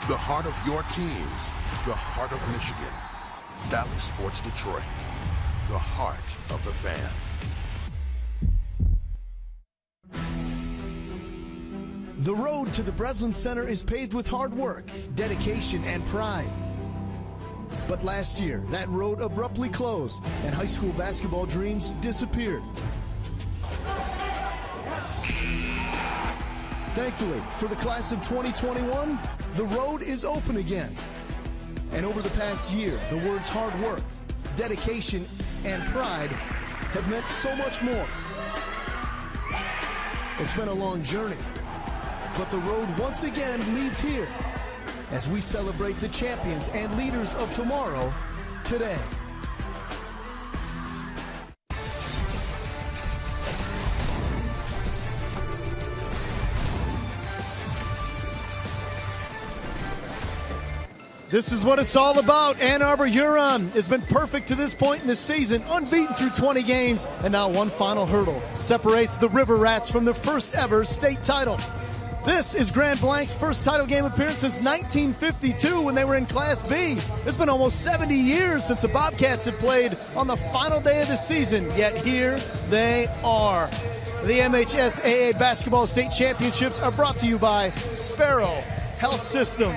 The heart of your teams, the heart of Michigan. Valley Sports Detroit, the heart of the fan. The road to the Breslin Center is paved with hard work, dedication, and pride. But last year, that road abruptly closed, and high school basketball dreams disappeared. Thankfully, for the class of 2021, the road is open again. And over the past year, the words hard work, dedication, and pride have meant so much more. It's been a long journey, but the road once again leads here as we celebrate the champions and leaders of tomorrow today. This is what it's all about. Ann Arbor Huron has been perfect to this point in the season, unbeaten through 20 games, and now one final hurdle separates the River Rats from their first ever state title. This is Grand Blanc's first title game appearance since 1952 when they were in Class B. It's been almost 70 years since the Bobcats have played on the final day of the season, yet here they are. The MHSAA Basketball State Championships are brought to you by Sparrow Health System.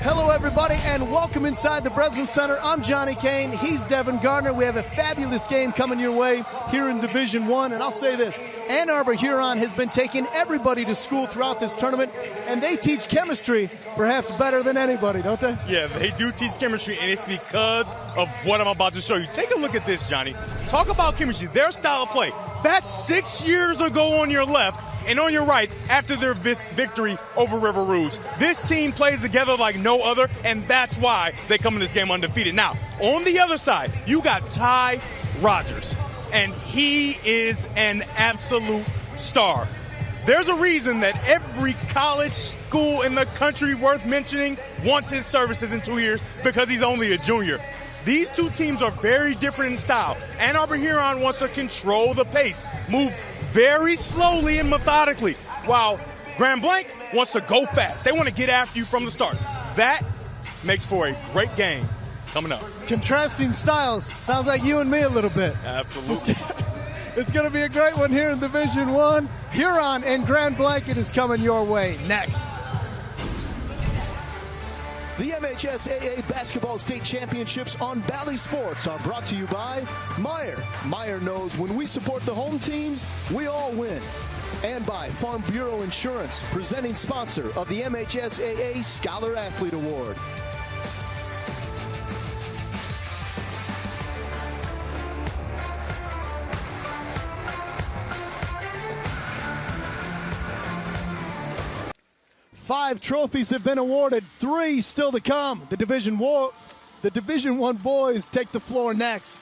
Hello, everybody, and welcome inside the Breslin Center. I'm Johnny Kane. He's Devin Gardner. We have a fabulous game coming your way here in Division I, and I'll say this. Ann Arbor Huron has been taking everybody to school throughout this tournament, and they teach chemistry perhaps better than anybody, don't they? Yeah, they do teach chemistry, and it's because of what I'm about to show you. Take a look at this, Johnny. Talk about chemistry, their style of play. That's 6 years ago on your left, and on your right, after their victory over River Rouge. This team plays together like no other, and that's why they come in this game undefeated. Now, on the other side, you got Ty Rogers, and he is an absolute star. There's a reason that every college school in the country worth mentioning wants his services in 2 years because he's only a junior. These two teams are very different in style. Ann Arbor Huron wants to control the pace, move very slowly and methodically, while Grand Blanc wants to go fast. They want to get after you from the start. That makes for a great game coming up. Contrasting styles. Sounds like you and me a little bit. Absolutely. It's going to be a great one here in Division I. Huron and Grand Blanc, it is coming your way next. The MHSAA Basketball State Championships on Valley Sports are brought to you by Meijer. Meijer knows when we support the home teams, we all win. And by Farm Bureau Insurance, presenting sponsor of the MHSAA Scholar Athlete Award. Five trophies have been awarded, 3 still to come. The Division I boys take the floor next.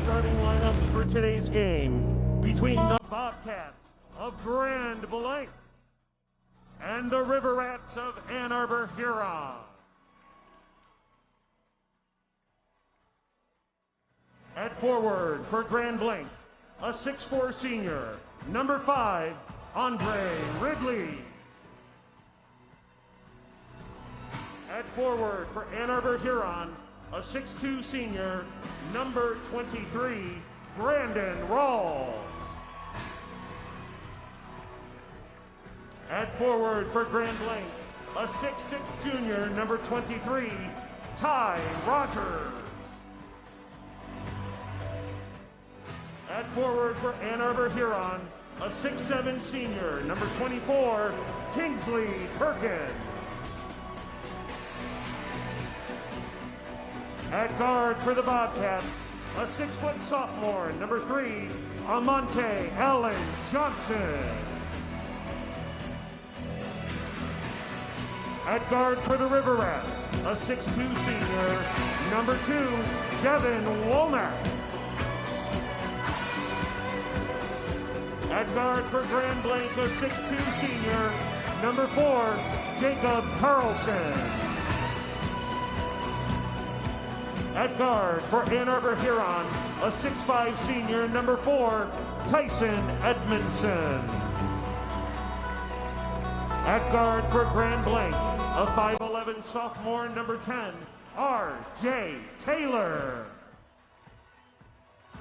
Starting lineups for today's game between the Bobcats of Grand Blanc and the River Rats of Ann Arbor Huron. At forward for Grand Blanc, a 6'4" senior, number 5, Andre Ridley. At forward for Ann Arbor Huron, a 6'2" senior, number 23, Brandon Rawls. At forward for Grand Blanc, a 6'6" junior, number 23, Ty Rogers. At forward for Ann Arbor Huron, a 6'7" senior, number 24, Kingsley Perkins. At guard for the Bobcats, a 6-foot sophomore, number 3, Amonte Allen Johnson. At guard for the River Rats, a 6'2" senior, number 2, Devin Womack. At guard for Grand Blanc, a 6'2" senior, number 4, Jacob Carlson. At guard for Ann Arbor Huron, a 6'5" senior, number 4, Tyson Edmondson. At guard for Grand Blanc, a 5'11" sophomore, number 10, R.J. Taylor.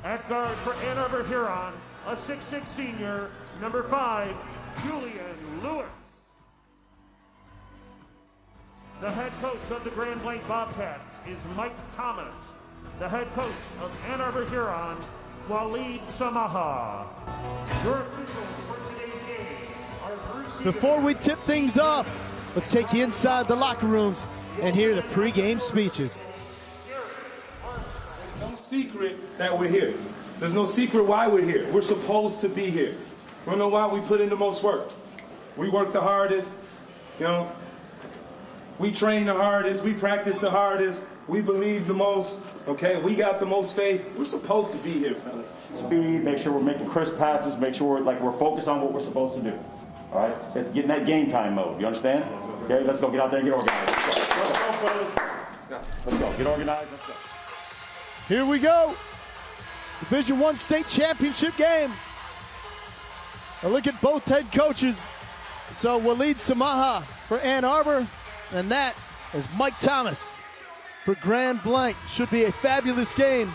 At guard for Ann Arbor Huron, a 6'6" senior, number 5, Julian Lewis. The head coach of the Grand Blanc Bobcats is Mike Thomas. The head coach of Ann Arbor Huron, Waleed Samaha. Your officials for today's game are Bruce. Before we tip things off, let's take you inside the locker rooms and hear the pregame speeches. There's no secret that we're here. There's no secret why we're here. We're supposed to be here. We know why we put in the most work. We work the hardest, we train the hardest, we practice the hardest, we believe the most, okay? We got the most faith. We're supposed to be here, fellas. Speed, make sure we're making crisp passes, make sure we're focused on what we're supposed to do. All right? It's getting that game time mode. You understand? Okay, let's go get out there and get organized. Let's go. Let's go. Get organized. Let's go. Here we go. Division I state championship game. A look at both head coaches. So Waleed Samaha for Ann Arbor, and that is Mike Thomas for Grand Blanc. Should be a fabulous game.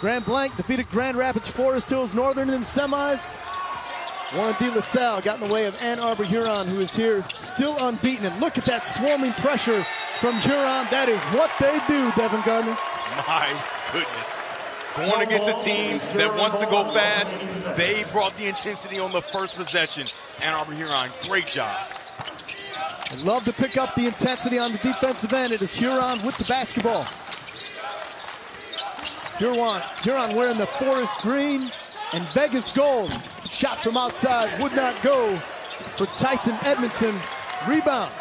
Grand Blanc defeated Grand Rapids Forest Hills Northern in the semis. Warren De La Salle got in the way of Ann Arbor Huron, who is here still unbeaten. And look at that swarming pressure from Huron. That is what they do, Devin Gardner. My goodness. Going against a team that wants to go fast, they brought the intensity on the first possession. Ann Arbor Huron, great job. They love to pick up the intensity on the defensive end. It is Huron with the basketball. Huron wearing the forest green and Vegas gold. Shot from outside would not go for Tyson Edmondson. Rebound,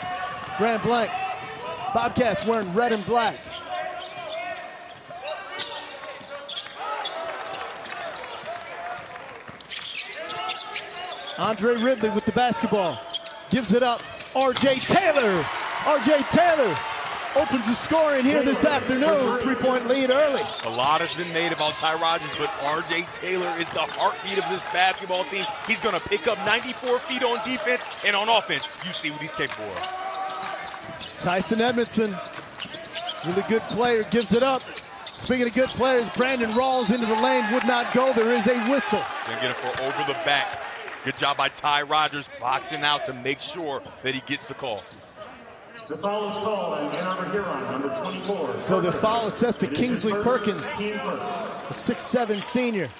Grand Blanc. Bobcats wearing red and black. Andre Ridley with the basketball. Gives it up. R.J. Taylor. R.J. Taylor opens the scoring here this afternoon. 3-point lead early. A lot has been made about Ty Rogers, but R.J. Taylor is the heartbeat of this basketball team. He's going to pick up 94 feet on defense, and on offense, you see what he's capable of. Tyson Edmondson, really good player, gives it up. Speaking of good players, Brandon Rawls into the lane, would not go. There is a whistle. Gonna get it for over the back. Good job by Ty Rogers, boxing out to make sure that he gets the call. The foul is called on Ann Arbor Huron, number 24. So the foul assessed to Kingsley Perkins, a 6'7" senior.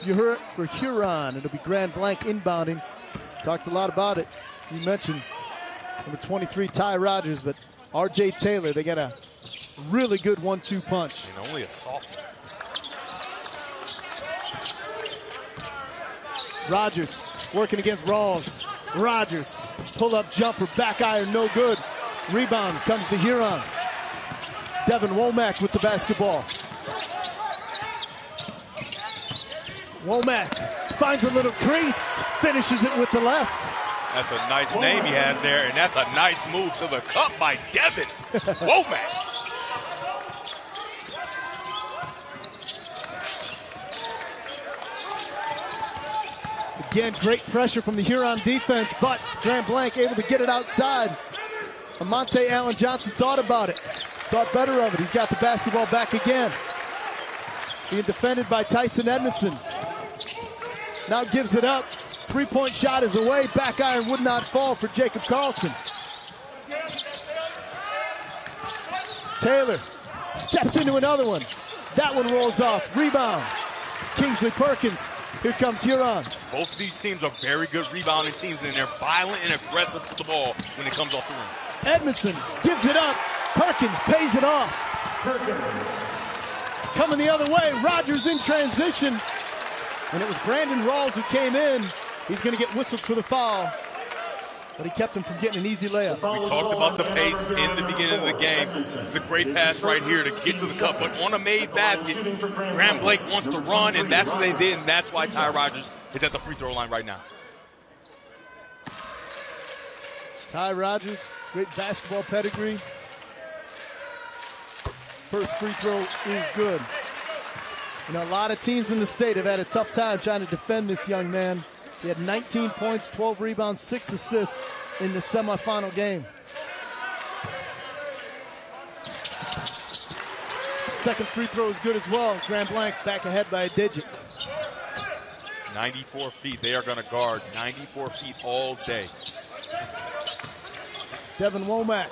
You heard it for Huron. It'll be Grand Blanc inbounding. Talked a lot about it. You mentioned number 23, Ty Rogers, but R.J. Taylor, they got a really good 1-2 punch. And only a sophomore. Rogers working against Rawls. Rogers, pull-up jumper, back iron, no good. Rebound comes to Huron. It's Devin Womack with the basketball. Womack finds a little crease, finishes it with the left. That's a nice name he has there, and that's a nice move to the cup by Devin Womack. Again, great pressure from the Huron defense, but Grand Blanc able to get it outside. Amonte Allen Johnson thought about it, thought better of it. He's got the basketball back again. Being defended by Tyson Edmondson. Now gives it up Three-point shot is away. Back iron would not fall for Jacob Carlson. Taylor steps into another one. That one rolls off. Rebound. Kingsley Perkins. Here comes Huron. Both of these teams are very good rebounding teams, and they're violent and aggressive to the ball when it comes off the rim. Edmondson gives it up. Perkins pays it off. Coming the other way. Rogers in transition. And it was Brandon Rawls who came in. He's going to get whistled for the foul. But he kept him from getting an easy layup. We talked about the pace in the beginning of the game. It's a great pass right here to get to the cup. But on a made basket, Graham Blake wants to run, and that's what they did, and that's why Ty Rogers is at the free throw line right now. Ty Rogers, great basketball pedigree. First free throw is good. You know, a lot of teams in the state have had a tough time trying to defend this young man. He had 19 points, 12 rebounds, 6 assists in the semifinal game. Second free throw is good as well. Grand Blanc back ahead by a digit. 94 feet. They are going to guard 94 feet all day. Devin Womack.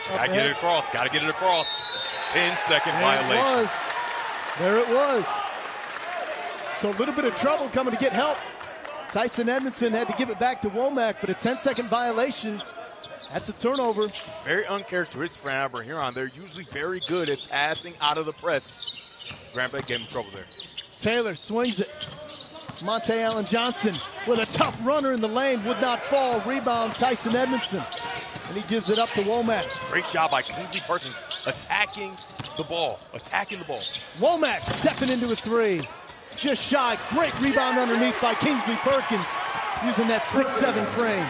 Got to get it across. Got to get it across. 10-second violation. There it was. So a little bit of trouble coming to get help. Tyson Edmondson had to give it back to Womack, but a 10-second violation. That's a turnover. Very uncharacteristic for Arbor Huron. They're usually very good at passing out of the press. Grand Blanc gave him trouble there. Taylor swings it. Monte Allen Johnson with a tough runner in the lane. Would not fall. Rebound, Tyson Edmondson. And he gives it up to Womack. Great job by Kingsley Perkins attacking the ball. Womack stepping into a three. Just shy. Great rebound underneath by Kingsley Perkins. Using that 6'7" frame.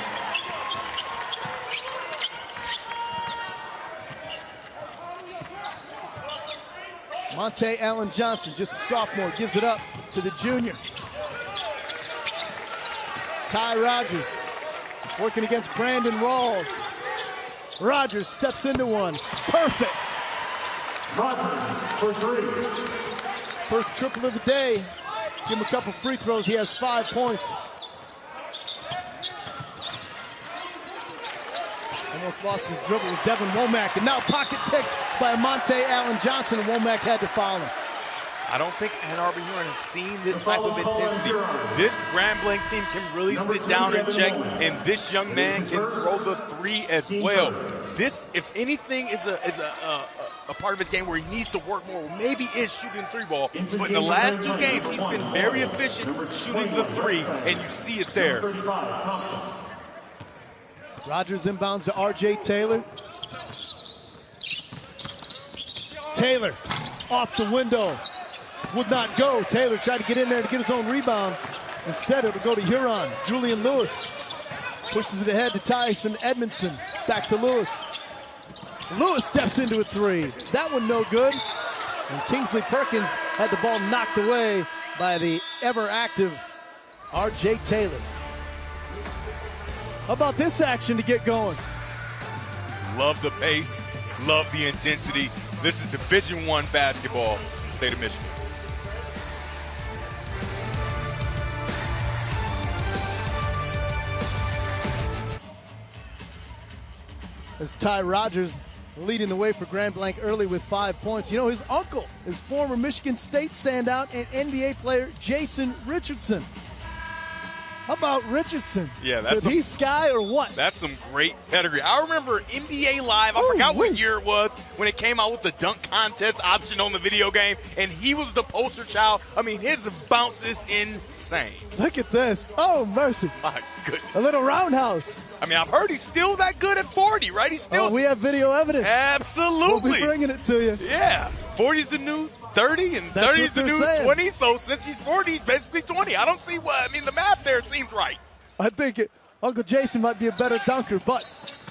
Monte Allen Johnson, just a sophomore, gives it up to the junior. Ty Rogers working against Brandon Rawls. Rogers steps into one. Perfect. Rogers for three. First triple of the day. Give him a couple free throws. He has 5 points. Almost lost his dribble. It was Devin Womack. And now pocket picked by Monte Allen Johnson. And Womack had to foul him. I don't think Arbor Huron has seen this type of intensity. This Grand Blanc team can really sit down and check, and this young man can throw the three as well. This, if anything, is a part of his game where he needs to work more. Maybe is shooting three ball, but in the last 2 games, he's been very efficient shooting the three, and you see it there. Rogers inbounds to R.J. Taylor. Taylor off the window. Would not go. Taylor tried to get in there to get his own rebound. Instead, it'll go to Huron. Julian Lewis pushes it ahead to Tyson Edmondson. Back to Lewis. Lewis steps into a three. That one no good. And Kingsley Perkins had the ball knocked away by the ever-active R.J. Taylor. How about this action to get going? Love the pace. Love the intensity. This is Division I basketball in the state of Michigan. As Ty Rogers leading the way for Grand Blanc early with 5 points. You know, his uncle is former Michigan State standout and NBA player Jason Richardson. How about Richardson? Yeah, that's Did he sky or what? That's some great pedigree. I remember NBA Live. I forgot what year it was when it came out with the dunk contest option on the video game, and he was the poster child. I mean, his bounce is insane. Look at this. Oh, mercy. My goodness. A little roundhouse. I mean, I've heard he's still that good at 40, right? He's still. Oh, we have video evidence. Absolutely. We'll be bringing it to you. Yeah. 40's the new 30, and 30's the new 20. So since he's 40, he's basically 20. I don't see what. I mean, the math there seems right. I think Uncle Jason might be a better dunker, but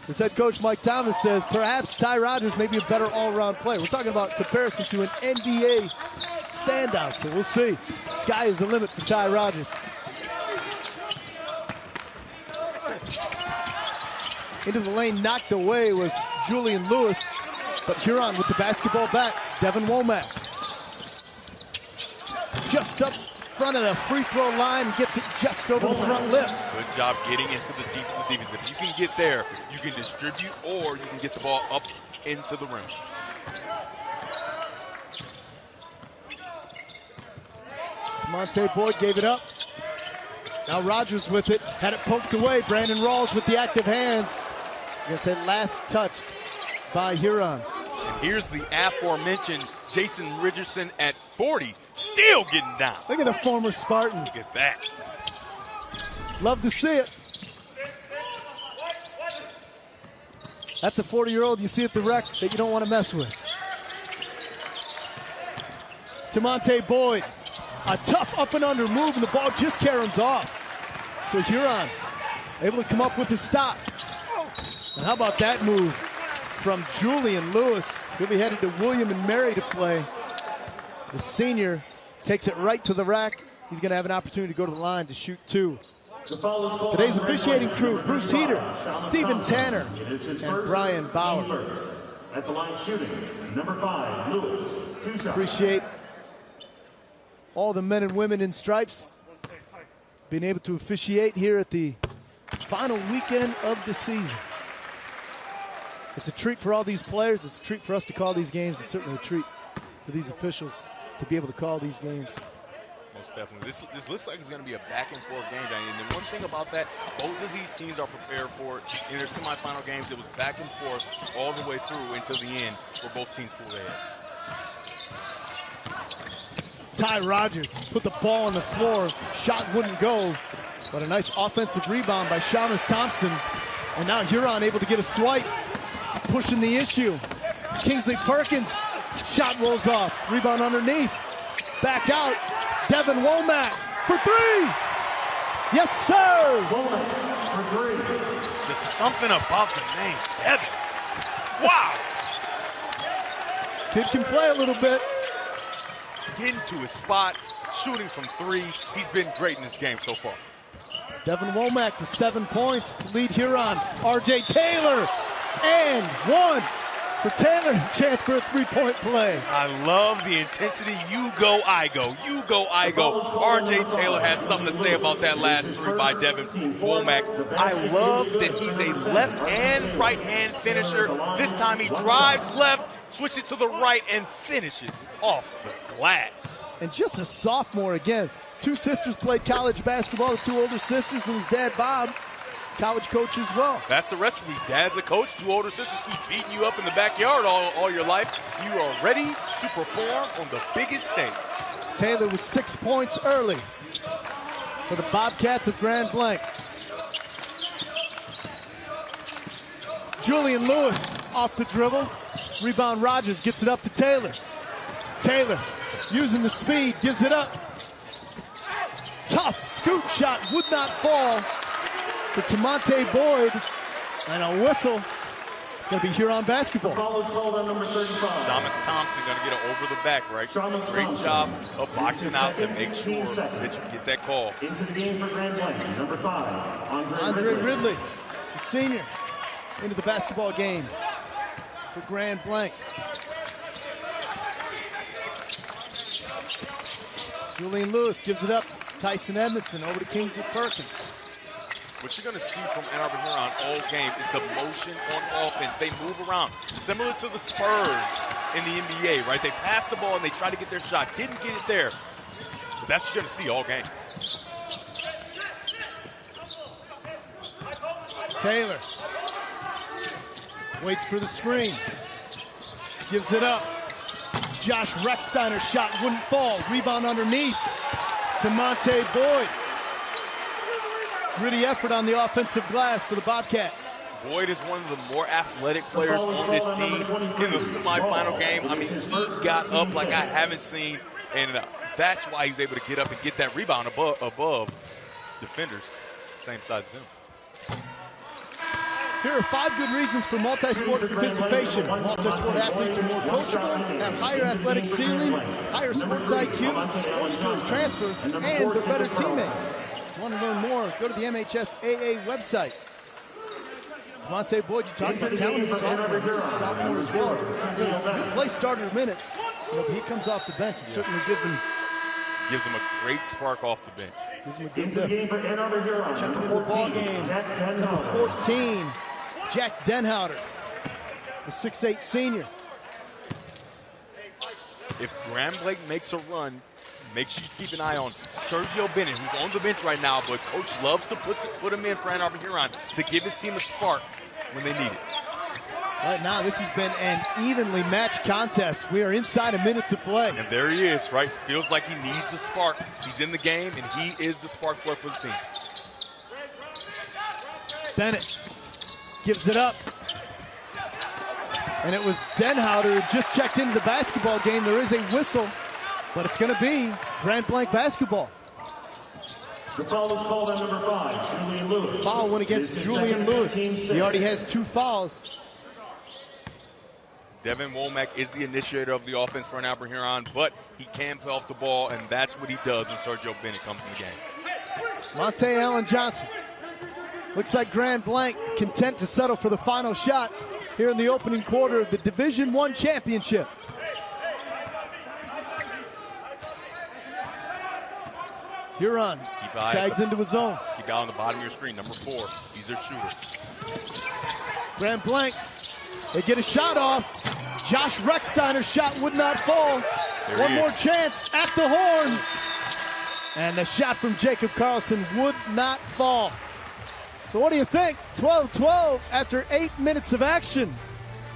as head coach Mike Thomas says, perhaps Ty Rogers may be a better all-around player. We're talking about comparison to an NBA standout, so we'll see. Sky is the limit for Ty Rogers. Into the lane, knocked away was Julian Lewis, but Huron with the basketball back. Devin Womack. Just up front of the free throw line and gets it just over the front lip. Good job getting into the defense. If you can get there, you can distribute or you can get the ball up into the rim. Monte Boyd gave it up. Now Rogers with it. Had it poked away. Brandon Rawls with the active hands. I guess that last touched by Huron. And here's the aforementioned Jason Richardson at 40, still getting down. Look at the former Spartan. Look at that. Love to see it. That's a 40-year-old you see at the rec that you don't want to mess with. To Monte Boyd. A tough up and under move, and the ball just caroms off. So Huron able to come up with the stop. And how about that move from Julian Lewis? He'll be headed to William and Mary to play. The senior takes it right to the rack. He's going to have an opportunity to go to the line to shoot two. Today's officiating crew: Bruce Heater, Stephen Tanner, and Brian Bauer. At the line shooting, number 5, Lewis. 2 shots. Appreciate all the men and women in stripes being able to officiate here at the final weekend of the season. It's a treat for all these players. It's a treat for us to call these games. It's certainly a treat for these officials to be able to call these games. Most definitely. This looks like it's going to be a back-and-forth game, Danny. And the one thing about that, both of these teams are prepared for it. In their semifinal games, it was back and forth all the way through until the end where both teams pulled ahead. Ty Rogers put the ball on the floor. Shot wouldn't go, but a nice offensive rebound by Shamus Thompson. And now Huron able to get a swipe, pushing the issue. Kingsley Perkins, shot rolls off. Rebound underneath. Back out. Devin Womack for three. Yes, sir. Womack for 3. Just something about the name, Devin. Wow. Kid can play a little bit. Getting to his spot, shooting from 3. He's been great in this game so far. Devin Womack with 7 points to lead Huron. R.J. Taylor and 1. So Taylor, chance for a 3-point play. I love the intensity. You go, I go. You go, I go. R.J. Taylor has something to say about that last 3 by Devin Womack. I love that he's a left and right hand finisher. This time he drives left, switches to the right, and finishes off the glass. And just a sophomore again. 2 sisters played college basketball, the 2 older sisters, and his dad, Bob, college coach as well. That's the recipe. Dad's a coach, 2 older sisters keep beating you up in the backyard all your life. You are ready to perform on the biggest stage. Taylor with 6 points early for the Bobcats of Grand Blanc. Julian Lewis off the dribble. Rebound Rogers gets it up to Taylor. Taylor using the speed, gives it up. Tough scoop shot, would not fall for Tamonte Boyd. And a whistle. It's going to be Huron basketball. The foul is called on number 35. Shamus Thompson going to get it over the back, right? Great job of boxing out to make sure that you get that call. Into the game for Grand Blanc, number 5, Andre Ridley, the senior, into the basketball game for Grand Blanc. Julian Lewis gives it up. Tyson Edmondson over to Kingsley Perkins. What you're going to see from Ann Arbor Huron all game is the motion on offense. They move around, similar to the Spurs in the NBA, right? They pass the ball and they try to get their shot. Didn't get it there. But that's what you're going to see all game. Taylor waits for the screen. Gives it up. Josh Recksteiner's shot wouldn't fall. Rebound underneath to Monte Boyd. Gritty effort on the offensive glass for the Bobcats. Boyd is one of the more athletic players on this team in the semifinal game. I mean, he got up like I haven't seen, and that's why he's able to get up and get that rebound above defenders same size as him. Here are 5 good reasons for multi-sport participation. Multi-sport athletes are more coachable, have higher athletic ceilings, higher sports IQ, sports skills transfer, and they're better teammates. If you want to learn more, go to the MHSAA website. Monte Boyd, you talked about talented sophomore. He's a sophomore as well. He'll play starter minutes, but he comes off the bench. It certainly gives him gives him a great spark off the bench. Gives him a good lift. Checking into the ball game. Number 14, Jack Denhouter, the 6'8" senior. If Graham Blanc makes a run, make sure you keep an eye on Sergio Bennett, who's on the bench right now, but Coach loves to put him in for Ann Arbor Huron to give his team a spark when they need it. Right now, this has been an evenly matched contest. We are inside a minute to play. And there he is, right? Feels like he needs a spark. He's in the game, and he is the spark plug for the team. Bennett gives it up. And it was Denhouter who just checked into the basketball game. There is a whistle, but it's going to be Grand Blanc basketball. The foul is called on number 5, Julian Lewis. Foul went against Julian Lewis. He already has 2 fouls. Devin Womack is the initiator of the offense for Ann Arbor Huron, but he can play off the ball, and that's what he does when Sergio Bennett comes in the game. Monte Allen Johnson. Looks like Grand Blanc content to settle for the final shot here in the opening quarter of the Division I championship. Huron sags into his zone. Keep out on the bottom of your screen, number 4. He's their shooter. Grand Blanc, they get a shot off. Josh Recksteiner's shot would not fall. One more chance at the horn. And the shot from Jacob Carlson would not fall. So what do you think? 12-12 after 8 minutes of action.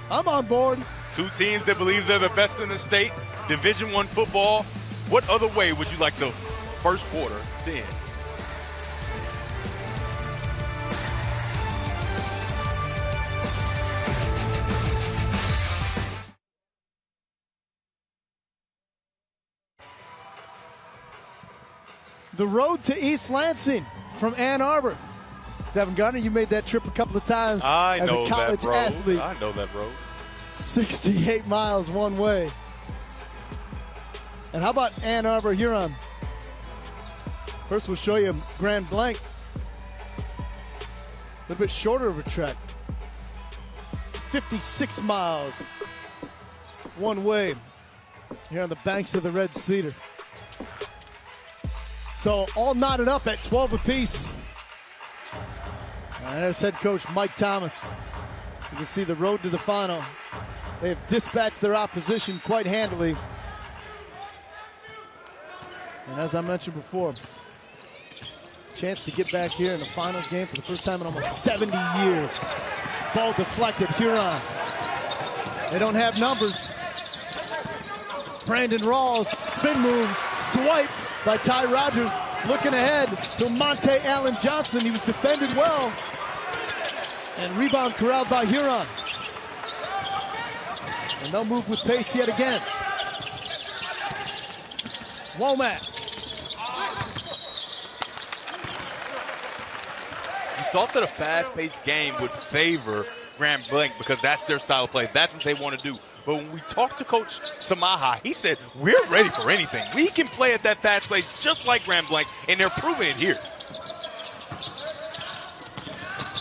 I'm on board. 2 teams that believe they're the best in the state. Division I football. What other way would you like the first quarter to end? The road to East Lansing from Ann Arbor. Devin Garner, you made that trip a couple of times as a college athlete. I know that road. 68 miles one way. And how about Ann Arbor Huron? First, we'll show you Grand Blanc. A little bit shorter of a trek. 56 miles one way here on the banks of the Red Cedar. So all knotted up at 12 apiece. And there's head coach Mike Thomas. You can see the road to the final. They have dispatched their opposition quite handily. And as I mentioned before, chance to get back here in the finals game for the first time in almost 70 years. Ball deflected, Huron. They don't have numbers. Brandon Rawls, spin move, swiped by Ty Rogers. Looking ahead to Monte Allen Johnson. He was defended well. And rebound corralled by Huron. And they'll move with pace yet again. Womack. You thought that a fast-paced game would favor Grand Blanc because that's their style of play. That's what they want to do. But when we talked to Coach Samaha, he said, we're ready for anything. We can play at that fast pace just like Grand Blanc, and they're proving it here.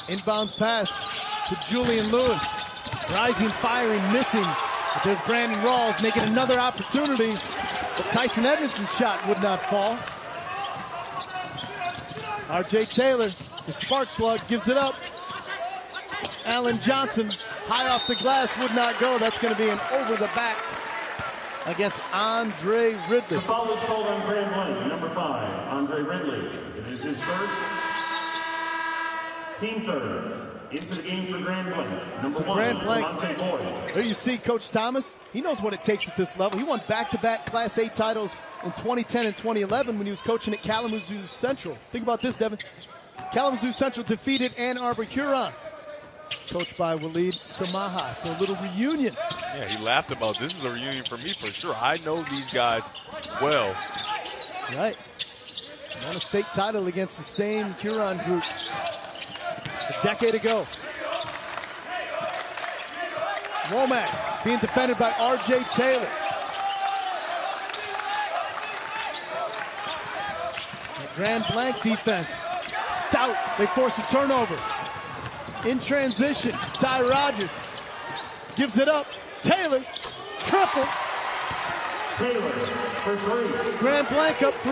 Inbounds pass to Julian Lewis. Rising, firing, missing. But there's Brandon Rawls making another opportunity. But Tyson Edmondson's shot would not fall. R.J. Taylor, the spark plug, gives it up. Allen Johnson, high off the glass, would not go. That's going to be an over the back against Andre Ridley. The foul is called on Grand Blanc, number 5, Andre Ridley. It is his first, team third. Into the game for Grand Blanc. Number 1, Grand Blanc. Devontae Boyd. There you see Coach Thomas. He knows what it takes at this level. He won back-to-back Class A titles in 2010 and 2011 when he was coaching at Kalamazoo Central. Think about this, Devin. Kalamazoo Central defeated Ann Arbor Huron, coached by Waleed Samaha. So a little reunion. Yeah, he laughed about this is a reunion for me for sure. I know these guys well. Right. Won a state title against the same Huron group a decade ago. Womack being defended by R.J. Taylor. The Grand Blanc defense. Stout. They force a turnover. In transition, Ty Rogers gives it up. Taylor, triple. Taylor for 3. Grand Blanc up 3.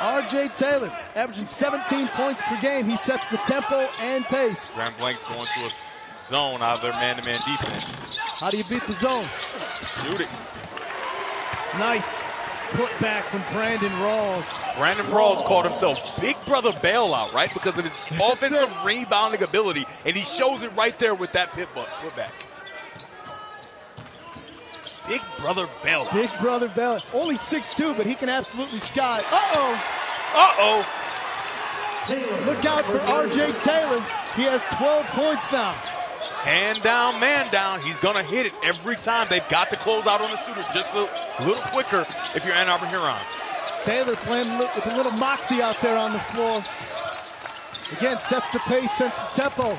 R.J. Taylor averaging 17 points per game. He sets the tempo and pace. Grand Blanc's going to a zone out of their man-to-man defense. How do you beat the zone? Shoot it. Nice putback from Brandon Rawls. Brandon Rawls called himself Big Brother Bailout, right? Because of his offensive rebounding ability, and he shows it right there with that putback. Big Brother Bailout. Big Brother Bailout. Only 6'2", but he can absolutely sky. Uh-oh. Look out for R.J. Taylor. He has 12 points now. Hand down, man down. He's going to hit it every time. They've got to close out on the shooter just a little quicker if you're Ann Arbor Huron. Taylor playing with a little moxie out there on the floor. Again, sets the pace, sets the tempo.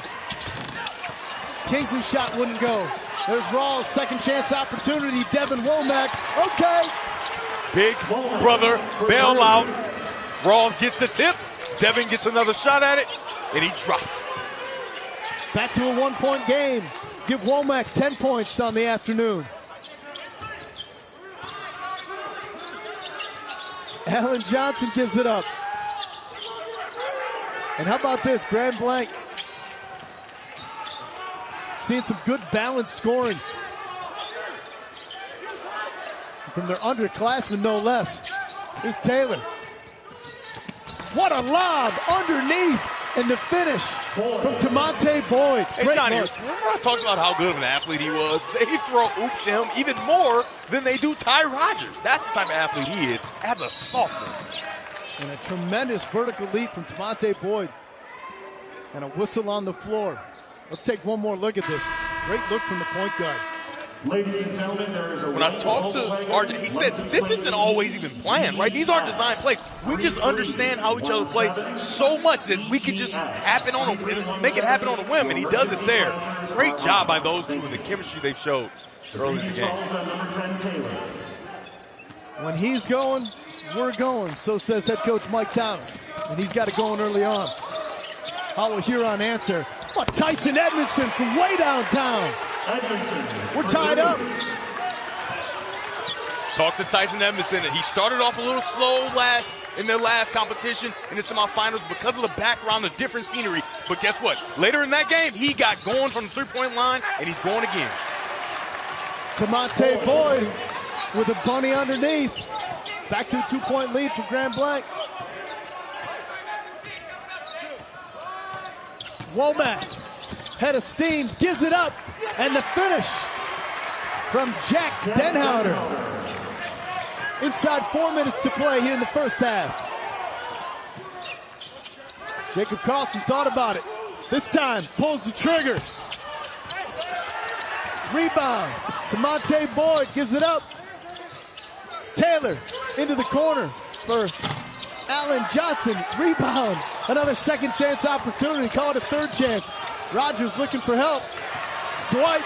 Kingsley's shot wouldn't go. There's Rawls, second chance opportunity. Devin Womack, okay. Big Brother Bailout. Rawls gets the tip. Devin gets another shot at it, and he drops it. Back to a one-point game. Give Womack 10 points on the afternoon. Alan Johnson gives it up. And how about this, Grand Blanc seeing some good balanced scoring from their underclassmen, no less. Here's Taylor. What a lob underneath, and the finish from Tamonte Boyd. Hey, Great Johnny, look. remember I talked about how good of an athlete he was? They throw oops to him even more than they do Ty Rogers. That's the type of athlete he is as a sophomore. And a tremendous vertical leap from Tamonte Boyd. And a whistle on the floor. Let's take one more look at this. Great look from the point guard. Ladies and gentlemen, there is a When I talked to RJ, he said this isn't always even planned, right? These aren't designed plays. We just understand how each other play so much that we can just make it happen on a whim, and he does it there. Great job by those two and the chemistry they've showed early in the game. When he's going, we're going. So says head coach Mike Thomas. And he's got it going early on. How will Huron answer? What, Tyson Edmondson from way downtown. We're tied up. Talk to Tyson Edmondson. He started off a little slow in their last competition in the semifinals because of the background, the different scenery. But guess what? Later in that game, he got going from the three-point line, and he's going again. Tamonte Boyd with a bunny underneath. Back to a two-point lead for Grand Blanc. Womack, head of steam, gives it up, and the finish from Jack Denhouter. Inside 4 minutes to play here in the first half. Jacob Carlson thought about it. This time, pulls the trigger. Rebound. Tamonte Boyd gives it up. Taylor into the corner for Alan Johnson. Rebound. Another second chance opportunity. Call it a third chance. Rogers looking for help. Swiped.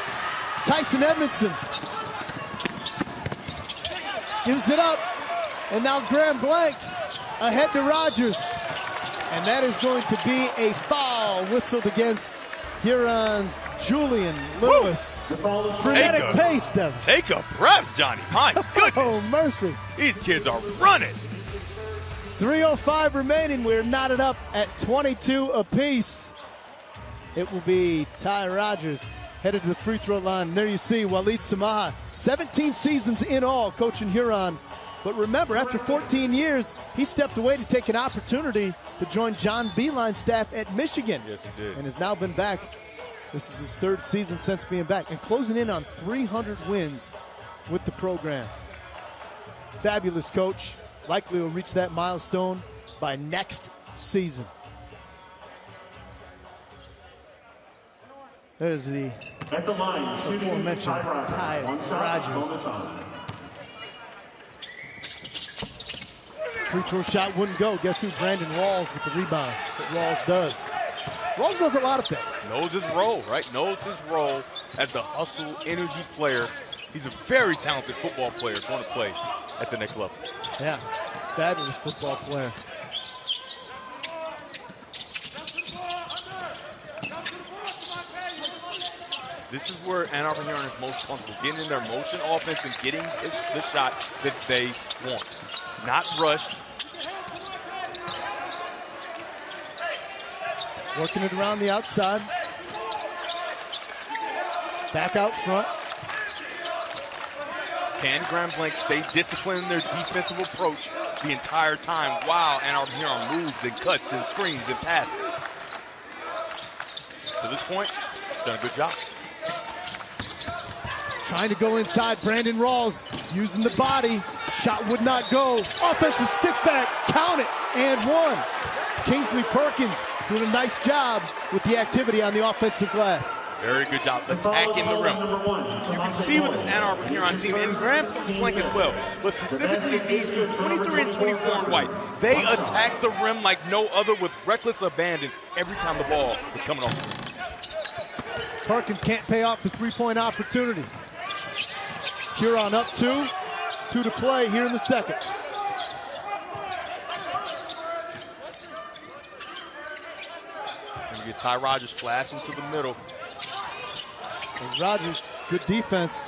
Tyson Edmondson gives it up. And now Grand Blanc ahead to Rogers. And that is going to be a foul whistled against Huron's Julian Lewis. Frenetic pace, Devin. Take a breath, Johnny. My goodness. Oh, mercy. These kids are running. 3:05 remaining. We're knotted up at 22 apiece. It will be Ty Rogers headed to the free throw line. And there you see Walid Samaha, 17 seasons in all coaching Huron. But remember, after 14 years, he stepped away to take an opportunity to join John Beilein's staff at Michigan. Yes, he did. And has now been back. This is his third season since being back and closing in on 300 wins with the program. Fabulous coach. Likely will reach that milestone by next season. There's the at the line, aforementioned Ty Rogers. Free throw shot wouldn't go. Guess who? Brandon Rawls with the rebound. What Rawls does. Rawls does a lot of things. Knows his role, right? Knows his role as the hustle, energy player. He's a very talented football player. Going to play at the next level. Yeah, fabulous football player. This is where Ann Arbor Huron is most comfortable, getting in their motion offense and getting the shot that they want. Not rushed. Working it around the outside. Back out front. Can Grand Blanc stay disciplined in their defensive approach the entire time while Ann Arbor Huron moves and cuts and screens and passes? To this point, done a good job. Trying to go inside, Brandon Rawls using the body. Shot would not go. Offensive stick back, count it, and one. Kingsley Perkins doing a nice job with the activity on the offensive glass. Very good job attacking the rim. You can see with this Ann Arbor Huron team, and Grand Blanc as well, but specifically these two, 23 and 24 in white, they attack the rim like no other with reckless abandon every time the ball is coming off. Perkins can't pay off the three-point opportunity. Huron up 2 to play here in the second. And we get Ty Rogers flashing to the middle. And Rogers, good defense.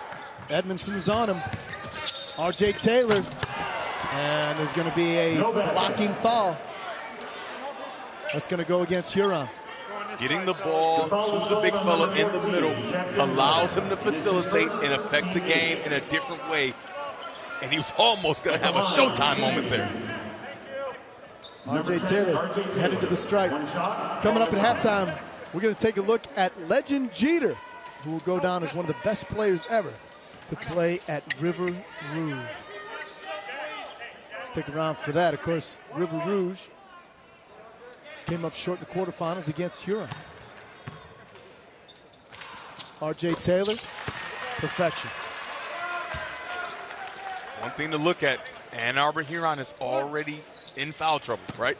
Edmondson is on him. R.J. Taylor. And there's going to be a blocking foul. That's going to go against Huron. Getting the ball to the big fella in the middle allows him to facilitate and affect the game in a different way. And he was almost going to have a Showtime moment there. R.J. Taylor headed to the stripe. Coming up at halftime, we're going to take a look at Legend Jeter, who will go down as one of the best players ever to play at River Rouge. Stick around for that. Of course, River Rouge came up short in the quarterfinals against Huron. R.J. Taylor, perfection. One thing to look at, Ann Arbor Huron is already in foul trouble, right?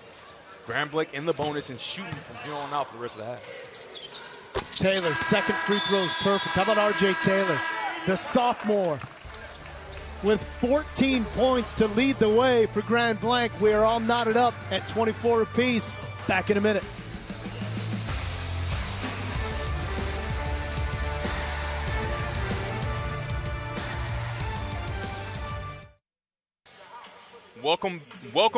Grand Blanc in the bonus and shooting from here on out for the rest of the half. Taylor, second free throw is perfect. How about R.J. Taylor, the sophomore, with 14 points to lead the way for Grand Blanc. We are all knotted up at 24 apiece. Back in a minute. Welcome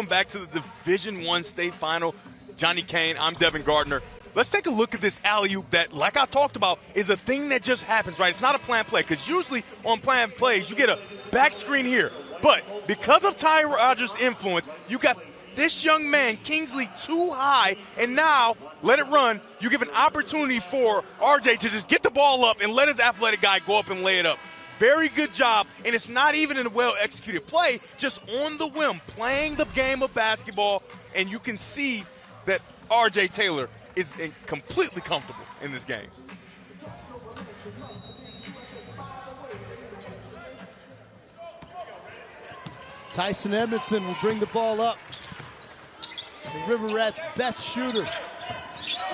back to the Division I state final. Johnny Kane, I'm Devin Gardner. Let's take a look at this alley-oop that, like I talked about, is a thing that just happens, right? It's not a planned play, because usually on planned plays, you get a back screen here. But because of Ty Rogers' influence, you got this young man, Kingsley, too high, and now, let it run, you give an opportunity for RJ to just get the ball up and let his athletic guy go up and lay it up. Very good job, and it's not even in a well-executed play, just on the whim, playing the game of basketball, and you can see that RJ Taylor is completely comfortable in this game. Tyson Edmondson will bring the ball up. The River Rats' best shooter.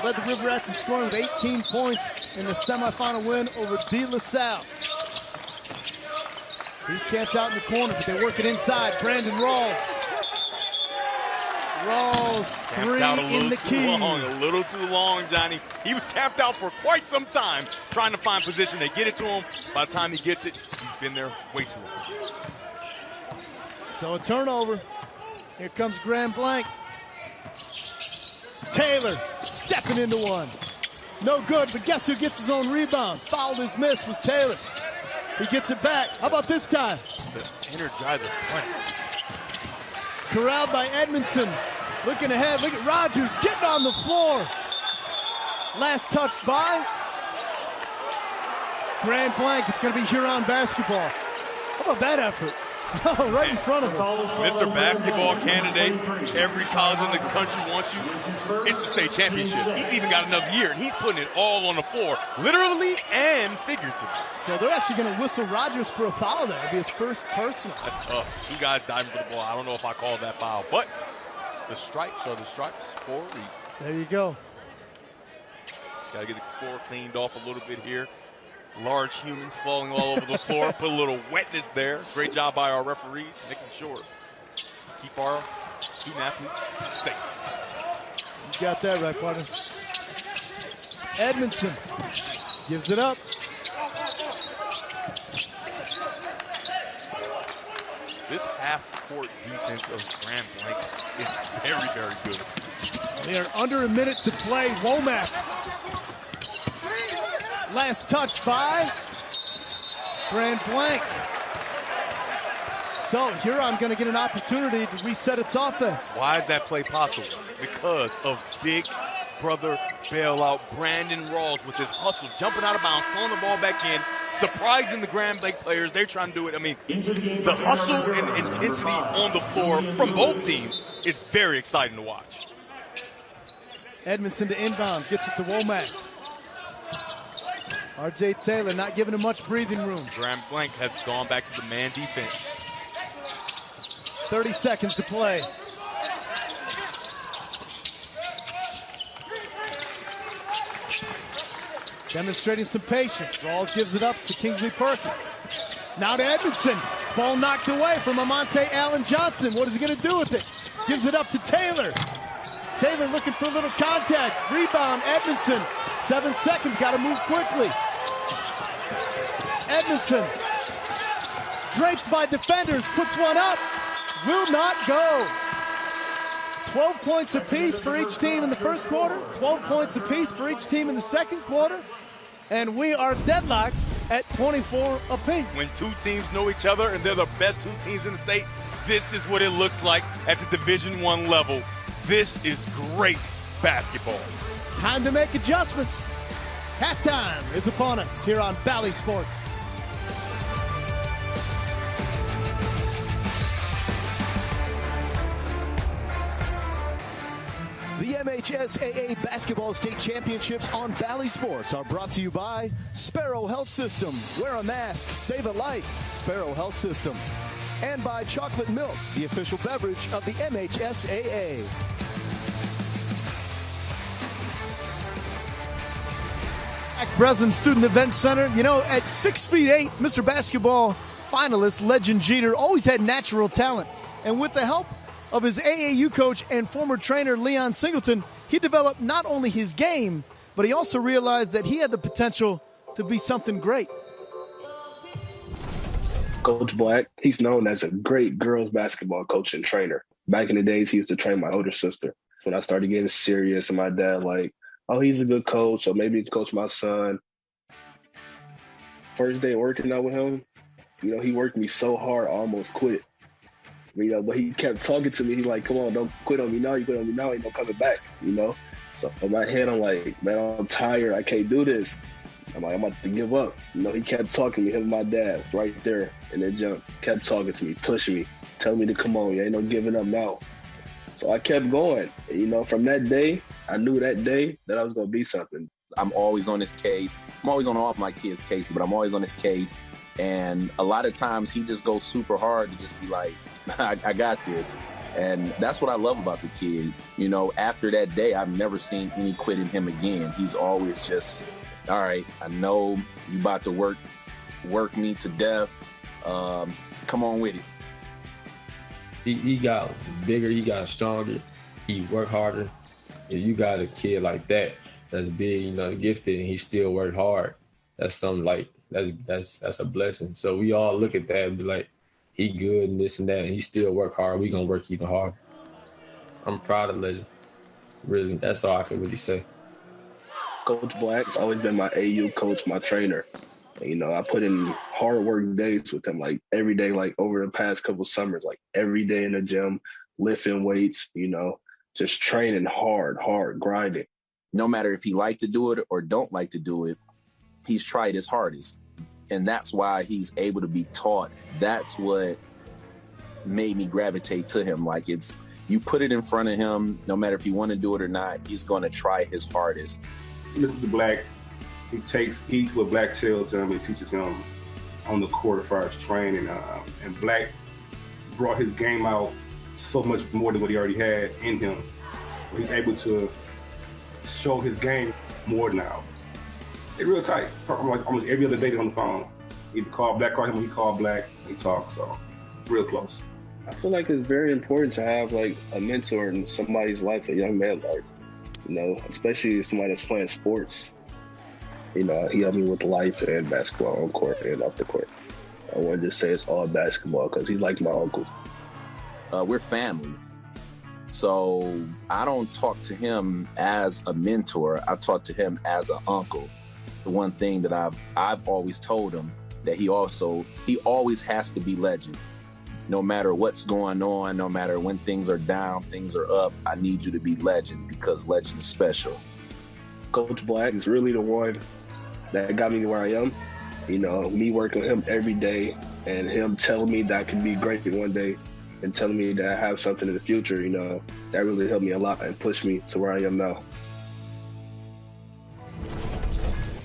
Led the River Rats in scoring with 18 points in the semifinal win over De La Salle. He's camped out in the corner, but they work it inside. Brandon Rawls. Rawls, three in the key. A little too long, Johnny. He was camped out for quite some time trying to find position. They get it to him. By the time he gets it, he's been there way too long. So a turnover. Here comes Grand Blanc. Taylor stepping into one. No good, but guess who gets his own rebound? Fouled his miss was Taylor. He gets it back. How about this time? The Energizer plant. Corralled by Edmondson. Looking ahead. Look at Rogers getting on the floor. Last touch by Grand Blanc. It's going to be Huron basketball. How about that effort? Oh, right in front of us. Mr. Basketball candidate, every college in the country wants you. It's the state championship. He's even got another year, and he's putting it all on the floor, literally and figuratively. So they're actually going to whistle Rogers for a foul there. It'll be his first personal. That's tough. Two guys diving for the ball. I don't know if I call that foul, but the stripes are the stripes for a reason. There you go. Got to get the floor cleaned off a little bit here. Large humans falling all over the floor. Put a little wetness there. Great job by our referees, making sure keep our student athletes safe. You got that right, partner. Edmondson gives it up. This half-court defense of Grand Blanc is very, very good. They are under a minute to play. Womack. Last touch by Grand Blanc. So Huron going to get an opportunity to reset its offense. Why is that play possible? Because of big brother bailout Brandon Rawls with his hustle, jumping out of bounds, throwing the ball back in, surprising the Grand Blanc players. They're trying to do it. I mean, the hustle and intensity on the floor from both teams is very exciting to watch. Edmondson to inbound, gets it to Womack. R.J. Taylor not giving him much breathing room. Grand Blanc has gone back to the man defense. 30 seconds to play. Demonstrating some patience. Rawls gives it up to Kingsley Perkins. Now to Edmondson. Ball knocked away from Amonte Allen Johnson. What is he going to do with it? Gives it up to Taylor. Taylor looking for a little contact. Rebound, Edmondson. 7 seconds, got to move quickly. Edmondson, draped by defenders, puts one up. Will not go. 12 points apiece for each team in the first quarter. 12 points apiece for each team in the second quarter. And we are deadlocked at 24 apiece. When two teams know each other and they're the best two teams in the state, this is what it looks like at the Division I level. This is great basketball. Time to make adjustments. Halftime is upon us here on Valley Sports. The MHSAA Basketball State Championships on Valley Sports are brought to you by Sparrow Health System. Wear a mask, save a life. Sparrow Health System. And by Chocolate Milk, the official beverage of the MHSAA. At Breslin Student Event Center, you know, at 6'8", Mr. Basketball finalist Legend Jeter always had natural talent. And with the help of his AAU coach and former trainer Leon Singleton, he developed not only his game, but he also realized that he had the potential to be something great. Coach Black, he's known as a great girls basketball coach and trainer. Back in the days, he used to train my older sister. So when I started getting serious, and my dad like, oh, he's a good coach, so maybe he can coach my son. First day working out with him, you know, he worked me so hard, I almost quit. You know, but he kept talking to me. He's like, come on, don't quit on me now. You quit on me now, ain't no coming back, you know? So in my head, I'm like, man, I'm tired. I can't do this. I'm like, I'm about to give up. You know, he kept talking to me. Him and my dad was right there in the gym. Kept talking to me, pushing me, telling me to come on. You ain't no giving up now. So I kept going. And, you know, from that day, I knew that day that I was going to be something. I'm always on his case. I'm always on all of my kids' cases, but I'm always on his case. And a lot of times he just goes super hard to just be like, I got this. And that's what I love about the kid. You know, after that day, I've never seen any quit in him again. He's always just, all right, I know you about to work me to death. Come on with it. He got bigger, he got stronger, he worked harder. If you got a kid like that, that's big, you know, gifted, and he still worked hard, that's something like, that's a blessing. So we all look at that and be like, he good and this and that, and he still work hard. We gonna work even harder. I'm proud of Legend. Really, that's all I can really say. Coach Black's always been my AU coach, my trainer. And, you know, I put in hard work days with him, like every day, like over the past couple summers, like every day in the gym, lifting weights, you know, just training hard, grinding. No matter if he liked to do it or don't like to do it, he's tried his hardest. And that's why he's able to be taught. That's what made me gravitate to him. Like, it's, you put it in front of him, no matter if he want to do it or not, he's going to try his hardest. Mr. Black, he takes each what Black tells him and teaches him on the court as far as training. And Black brought his game out so much more than what he already had in him. So he's able to show his game more now. They're real tight. Like almost every other day they're on the phone. Either call Black, call him, he call Black, he talk. So real close. I feel like it's very important to have like a mentor in somebody's life, a young man's life. You know, especially somebody that's playing sports. You know, he helped me with life and basketball on court and off the court. I want to just say it's all basketball because he's like my uncle. We're family. So I don't talk to him as a mentor. I talk to him as an uncle. The one thing that I've always told him that he always has to be legend. No matter what's going on, no matter when things are down, things are up, I need you to be legend because legend is special. Coach Black is really the one that got me to where I am. You know, me working with him every day and him telling me that I can be great one day and telling me that I have something in the future, you know, that really helped me a lot and pushed me to where I am now.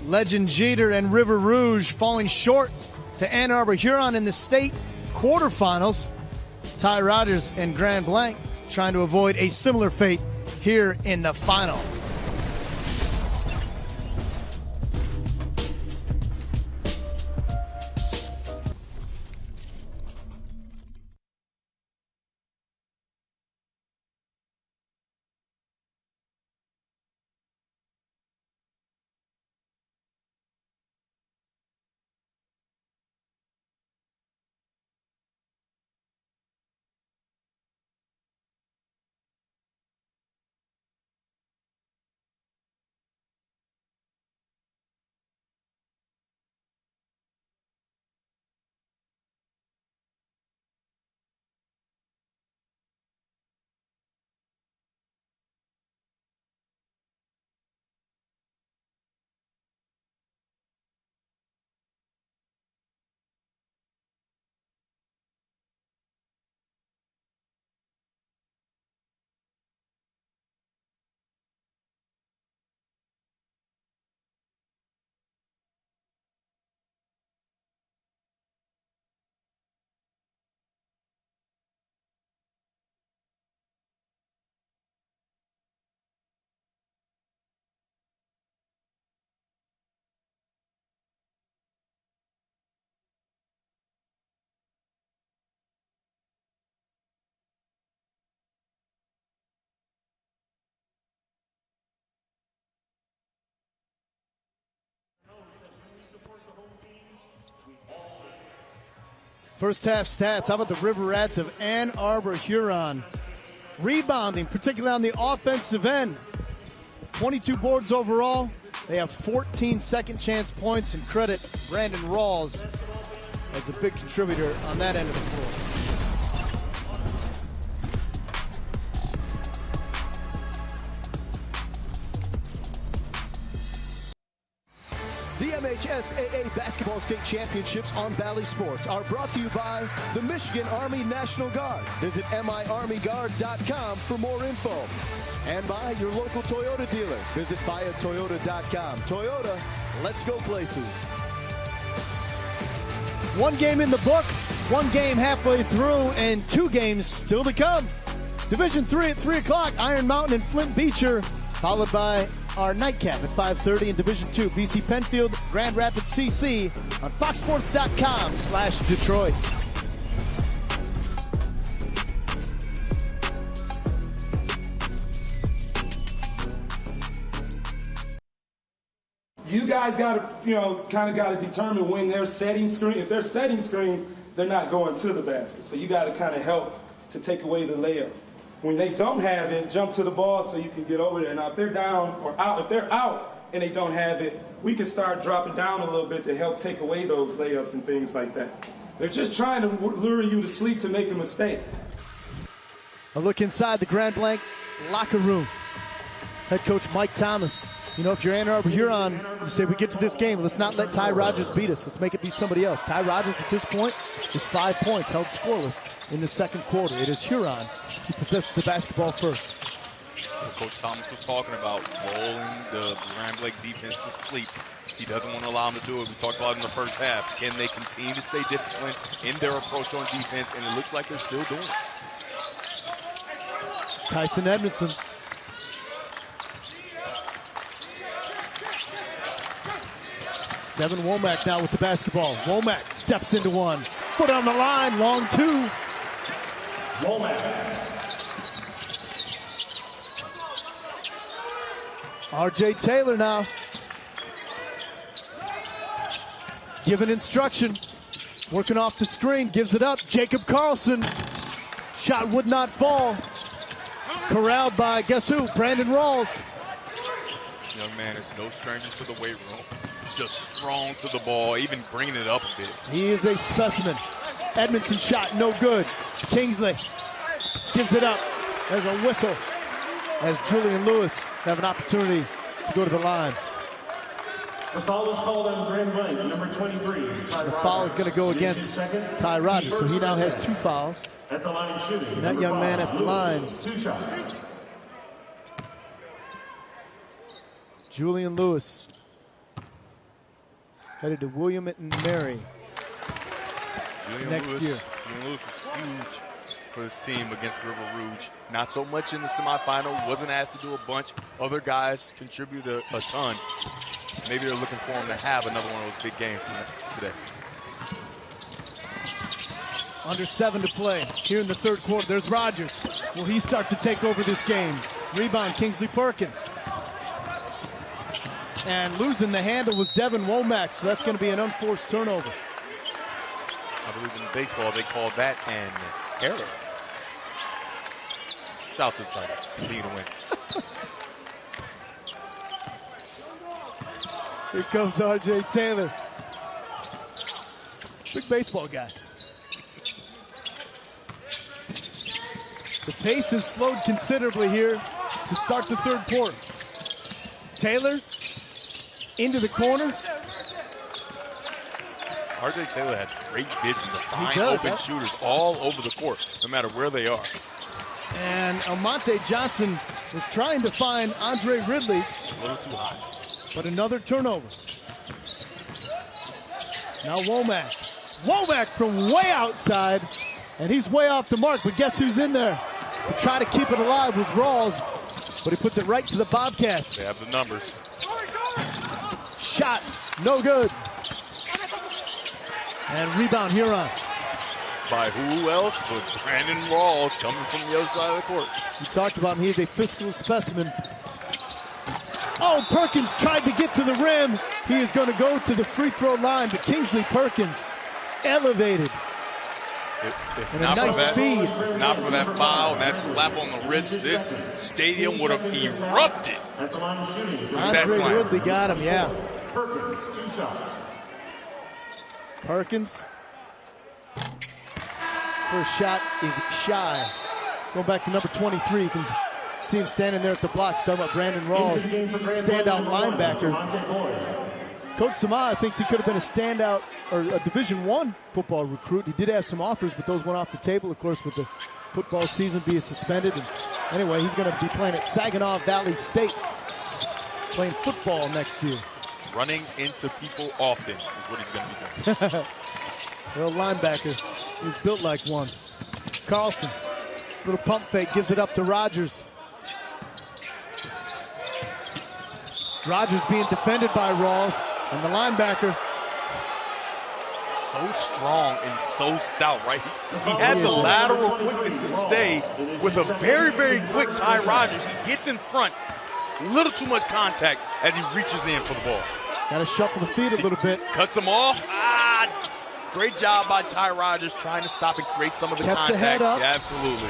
Legend Jeter and River Rouge falling short to Ann Arbor Huron in the state quarterfinals. Ty Rogers and Grand Blanc trying to avoid a similar fate here in the final. First half stats, how about the River Rats of Ann Arbor Huron? Rebounding, particularly on the offensive end. 22 boards overall. They have 14 second chance points, and credit Brandon Rawls as a big contributor on that end of the floor. The MHSAA Basketball State Championships on Valley Sports are brought to you by the Michigan Army National Guard. Visit miarmyguard.com for more info. And by your local Toyota dealer. Visit buyatoyota.com. Toyota, let's go places. One game in the books, one game halfway through, and two games still to come. Division 3 at 3 o'clock, Iron Mountain and Flint Beecher, followed by our nightcap at 5:30 in Division 2, BC Penfield, Grand Rapids CC on foxsports.com/Detroit. You guys got to, kind of got to determine when they're setting screens. If they're setting screens, they're not going to the basket. So you got to kind of help to take away the layup. When they don't have it, jump to the ball so you can get over there. Now, if they're down or out, if they're out and they don't have it, we can start dropping down a little bit to help take away those layups and things like that. They're just trying to lure you to sleep to make a mistake. A look inside the Grand Blanc locker room. Head coach Mike Thomas. If you're Ann Arbor Huron, you say we get to this game, let's not let Ty Rogers beat us. Let's make it be somebody else. Ty Rogers at this point is 5 points, held scoreless in the second quarter. It is Huron who possesses the basketball first. Coach Thomas was talking about rolling the Grand Blanc defense to sleep. He doesn't want to allow them to do it. We talked about it in the first half. Can they continue to stay disciplined in their approach on defense? And it looks like they're still doing it. Tyson Edmondson. Devin Womack now with the basketball. Womack steps into one. Foot on the line, long two. Womack. R.J. Taylor now. Giving instruction. Working off the screen, gives it up. Jacob Carlson. Shot would not fall. Corralled by, guess who? Brandon Rawls. Young man is no stranger to the weight room. Just strong to the ball, even bringing it up a bit. He is a specimen. Edmondson shot, no good. Kingsley gives it up. There's a whistle as Julian Lewis have an opportunity to go to the line. The foul is called on Grand Blanc, number 23. The foul is going to go against Ty Rogers, so he now has 2 fouls. At the line shooting. And that young man at the line. 2 shots. Julian Lewis headed to William and Mary next year. Julian Lewis was huge for this team against River Rouge. Not so much in the semifinal, wasn't asked to do a bunch. Other guys contributed a ton. Maybe they're looking for him to have another one of those big games today. Under 7 to play here in the third quarter. There's Rogers. Will he start to take over this game? Rebound, Kingsley Perkins. And losing the handle was Devin Womack, so that's going to be an unforced turnover. I believe in baseball they call that an error. Shout out to the title. See to win. Here comes R.J. Taylor. Big baseball guy. The pace has slowed considerably here to start the third quarter. Taylor into the corner. R.J. Taylor has great vision to find open shooters all over the court, no matter where they are. And Almonte Johnson was trying to find Andre Ridley. A little too high. But another turnover. Now Womack. Womack from way outside. And he's way off the mark, but guess who's in there to try to keep it alive with Rawls. But he puts it right to the Bobcats. They have the numbers. Shot, no good. And rebound Huron. By who else but Brandon Rawls coming from the other side of the court. We talked about him. He's a physical specimen. Oh, Perkins tried to get to the rim. He is going to go to the free throw line, but Kingsley Perkins elevated. And a nice feed. Not for that foul and that slap on the wrist, this stadium would have erupted. Andre Ridley got him, yeah. Perkins, 2 shots. Perkins. First shot is shy. Going back to number 23, you can see him standing there at the blocks, talking about Brandon Rawls, standout linebacker. Coach Samaya thinks he could have been a standout or a Division I football recruit. He did have some offers, but those went off the table, of course, with the football season being suspended. And anyway, he's going to be playing at Saginaw Valley State, playing football next year. Running into people often is what he's going to be doing. Little linebacker. He's built like one. Carlson, little pump fake, gives it up to Rogers. Rogers being defended by Rawls, and the linebacker. So strong and so stout, right? He had the lateral quickness to stay with a very, very quick Ty Rogers. He gets in front, a little too much contact as he reaches in for the ball. Got to shuffle the feet a little bit. Cuts him off. Great job by Ty Rogers trying to stop and create some of the contact. The head up. Yeah, absolutely.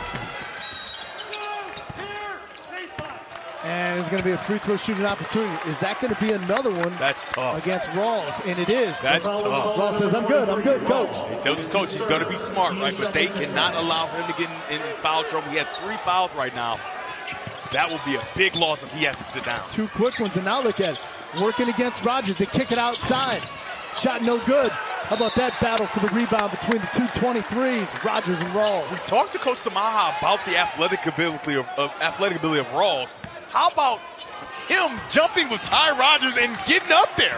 And it's going to be a free throw shooting opportunity. Is that going to be another one? That's tough. Against Rawls, and it is. That's tough. Rawls says, I'm good, coach. He tells his coach he's going to be smart, right? But they cannot allow him to get in foul trouble. He has 3 fouls right now. That will be a big loss if he has to sit down. 2 quick ones, and now look at it. Working against Rogers. They kick it outside. Shot no good. How about that battle for the rebound between the 2 23s, Rogers and Rawls? We talked to Coach Samaha about the athletic ability of Rawls. How about him jumping with Ty Rogers and getting up there?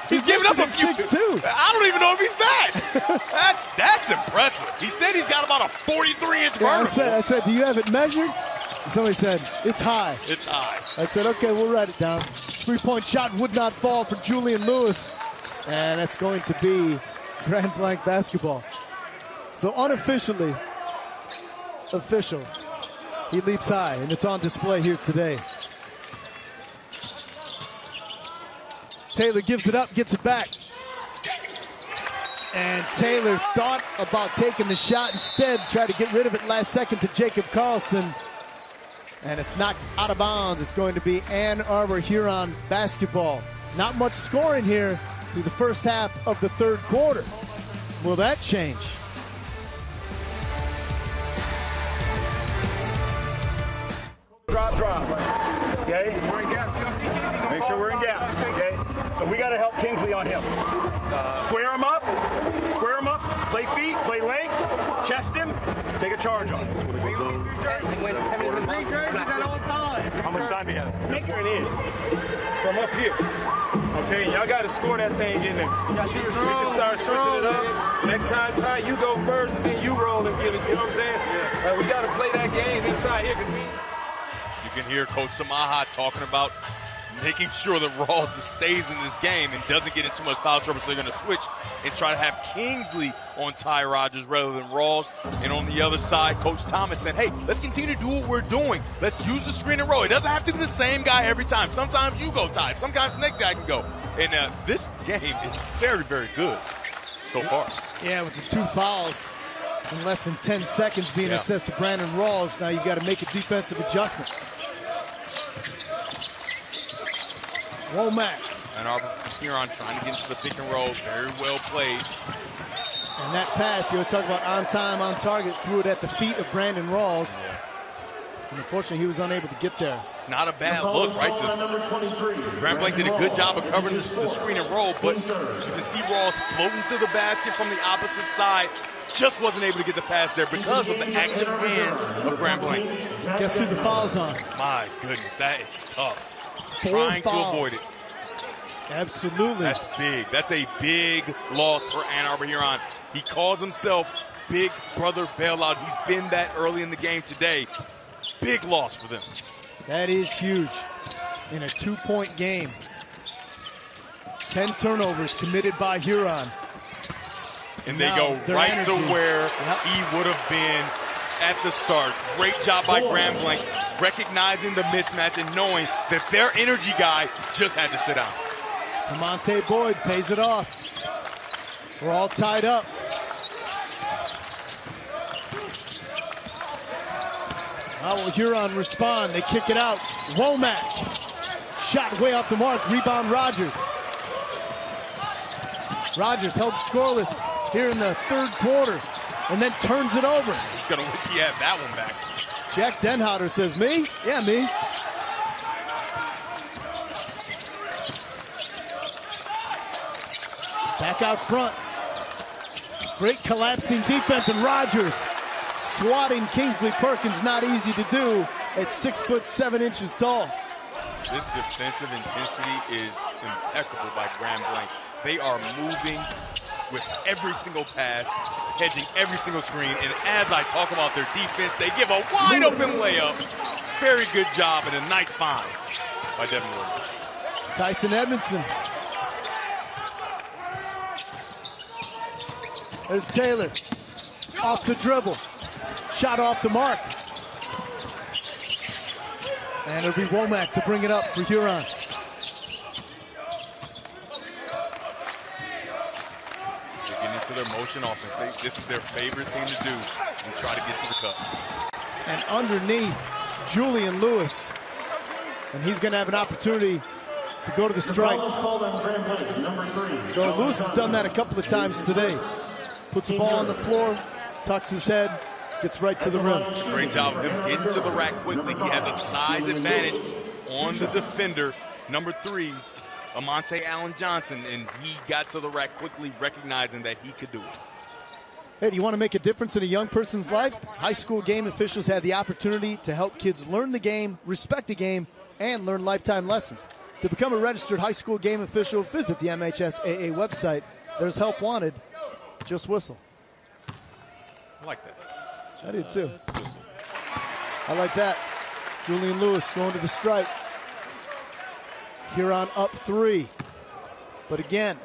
He's giving up a few. 6'2". I don't even know if he's that. That's impressive. He said he's got about a 43-inch vertical. I said, do you have it measured? Somebody said, it's high. It's high. I said, okay, we'll write it down. 3-point shot would not fall for Julian Lewis. And that's going to be Grand Blanc basketball. So unofficially, official. He leaps high, and it's on display here today. Taylor gives it up, gets it back. And Taylor thought about taking the shot instead, tried to get rid of it last second to Jacob Carlson. And it's knocked out of bounds. It's going to be Ann Arbor Huron basketball. Not much scoring here through the first half of the third quarter. Will that change? Drop. Okay? We're in gap. Make sure we're in gap. Okay? So we got to help Kingsley on him. Square him up. Play feet, play length, chest him, take a charge on him. How much time do you have? Make her an in. From up here. Okay, y'all got to score that thing in there. We can start switching it up. Next time, Ty, you go first, and then you roll and give it. You know what I'm saying? We got to play that game inside here. You can hear Coach Samaha talking about making sure that Rawls stays in this game and doesn't get in too much foul trouble, so they're going to switch and try to have Kingsley on Ty Rogers rather than Rawls. And on the other side, Coach Thomas said, hey, let's continue to do what we're doing. Let's use the screen and roll. It doesn't have to be the same guy every time. Sometimes you go, Ty. Sometimes the next guy can go. And this game is very, very good so far. Yeah, with the 2 fouls in less than 10 seconds being assessed to Brandon Rawls, now you've got to make a defensive adjustment. Womack. And Arbor Huron trying to get into the pick and roll. Very well played. And that pass, you were talking about on time, on target, threw it at the feet of Brandon Rawls. Yeah. And unfortunately, he was unable to get there. It's not a bad look, right? Grand Blanc did a good job of covering the screen and roll, but you can see Rawls floating to the basket from the opposite side. Just wasn't able to get the pass there because of the active hands of Grand Blanc. Guess who the foul's on? My goodness, that is tough. 4 Trying fouls. to avoid it. Absolutely. That's big. That's a big loss for Ann Arbor Huron. He calls himself Big Brother Bailout. He's been that early in the game today. Big loss for them. That is huge in a 2-point game. 10 turnovers committed by Huron. And they go right to where he would have been at the start. Great job by Grand Blanc, recognizing the mismatch and knowing that their energy guy just had to sit down. Camonte Boyd pays it off. We're all tied up. How will Huron respond? They kick it out. Womack. Shot way off the mark. Rebound Rogers. Rogers held scoreless here in the third quarter and then turns it over. He's going to wish he had that one back. Jack Denhouter says, me? Yeah, me. Back out front. Great collapsing defense, and Rogers swatting Kingsley Perkins. Not easy to do at 6'7" tall. This defensive intensity is impeccable by Grand Blanc. They are moving with every single pass, hedging every single screen, and as I talk about their defense, they give a wide open layup. Very good job and a nice find by Devin Williams. Tyson Edmondson. There's Taylor. Off the dribble. Shot off the mark. And it'll be Womack to bring it up for Huron. They're getting into their motion offense. This is their favorite thing to do and try to get to the cup. And underneath, Julian Lewis. And he's going to have an opportunity to go to the strike. So Lewis has done that a couple of times today. Puts the ball on the floor, tucks his head, gets right to the rim. Great job of him getting to the rack quickly. He has a size advantage on the defender. Number 3, Amonte Allen Johnson, and he got to the rack quickly, recognizing that he could do it. Hey, do you want to make a difference in a young person's life? High school game officials have the opportunity to help kids learn the game, respect the game, and learn lifetime lessons. To become a registered high school game official, visit the MHSAA website. There's help wanted. Just whistle. I like that. I did too. I like that. Julian Lewis going to the strike. Huron up 3. But again,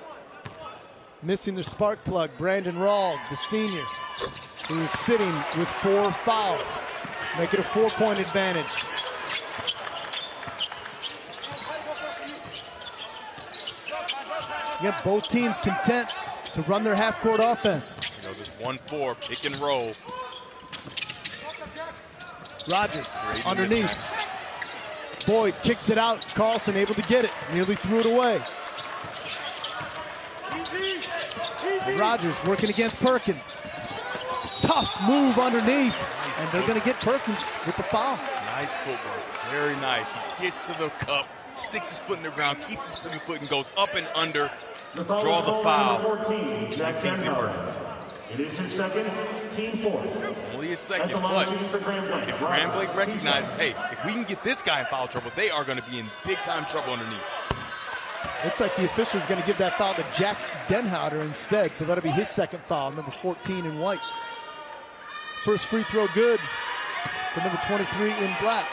missing the spark plug. Brandon Rawls, the senior, who is sitting with 4 fouls. Make it a 4-point advantage. Again, both teams content to run their half-court offense. You know, this 1-4 pick and roll. Rogers underneath. Boyd kicks it out. Carlson able to get it. Nearly threw it away. And Rogers working against Perkins. Tough move underneath. And they're going to get Perkins with the foul. Nice footwork. Very nice. He gets to the cup, sticks his foot in the ground, keeps his foot and goes up and under. Draws a foul. 14, Jack Perkins. It is his second, team fourth. Only his second, but if Grand Blanc recognizes, hey, if we can get this guy in foul trouble, they are going to be in big-time trouble underneath. Looks like the official's going to give that foul to Jack Denhouder instead, so that'll be his second foul, number 14 in white. First free throw good for number 23 in black.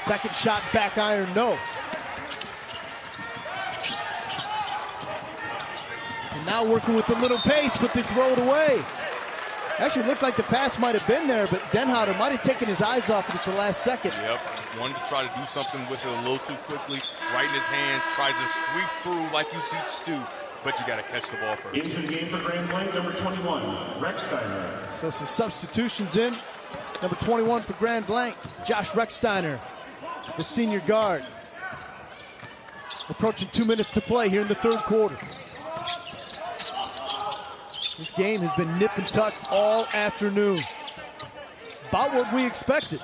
Second shot back iron, no. And now working with a little pace, but they throw it away. Actually looked like the pass might have been there, but Denhouder might have taken his eyes off it at the last second. Yep, wanted to try to do something with it a little too quickly. Right in his hands, tries to sweep through like you teach Stu, but you got to catch the ball first. Into the game for Grand Blanc, number 21, Rechsteiner. So some substitutions in. Number 21 for Grand Blanc, Josh Rechsteiner, the senior guard. Approaching 2 minutes to play here in the third quarter. This game has been nip and tuck all afternoon. About what we expected.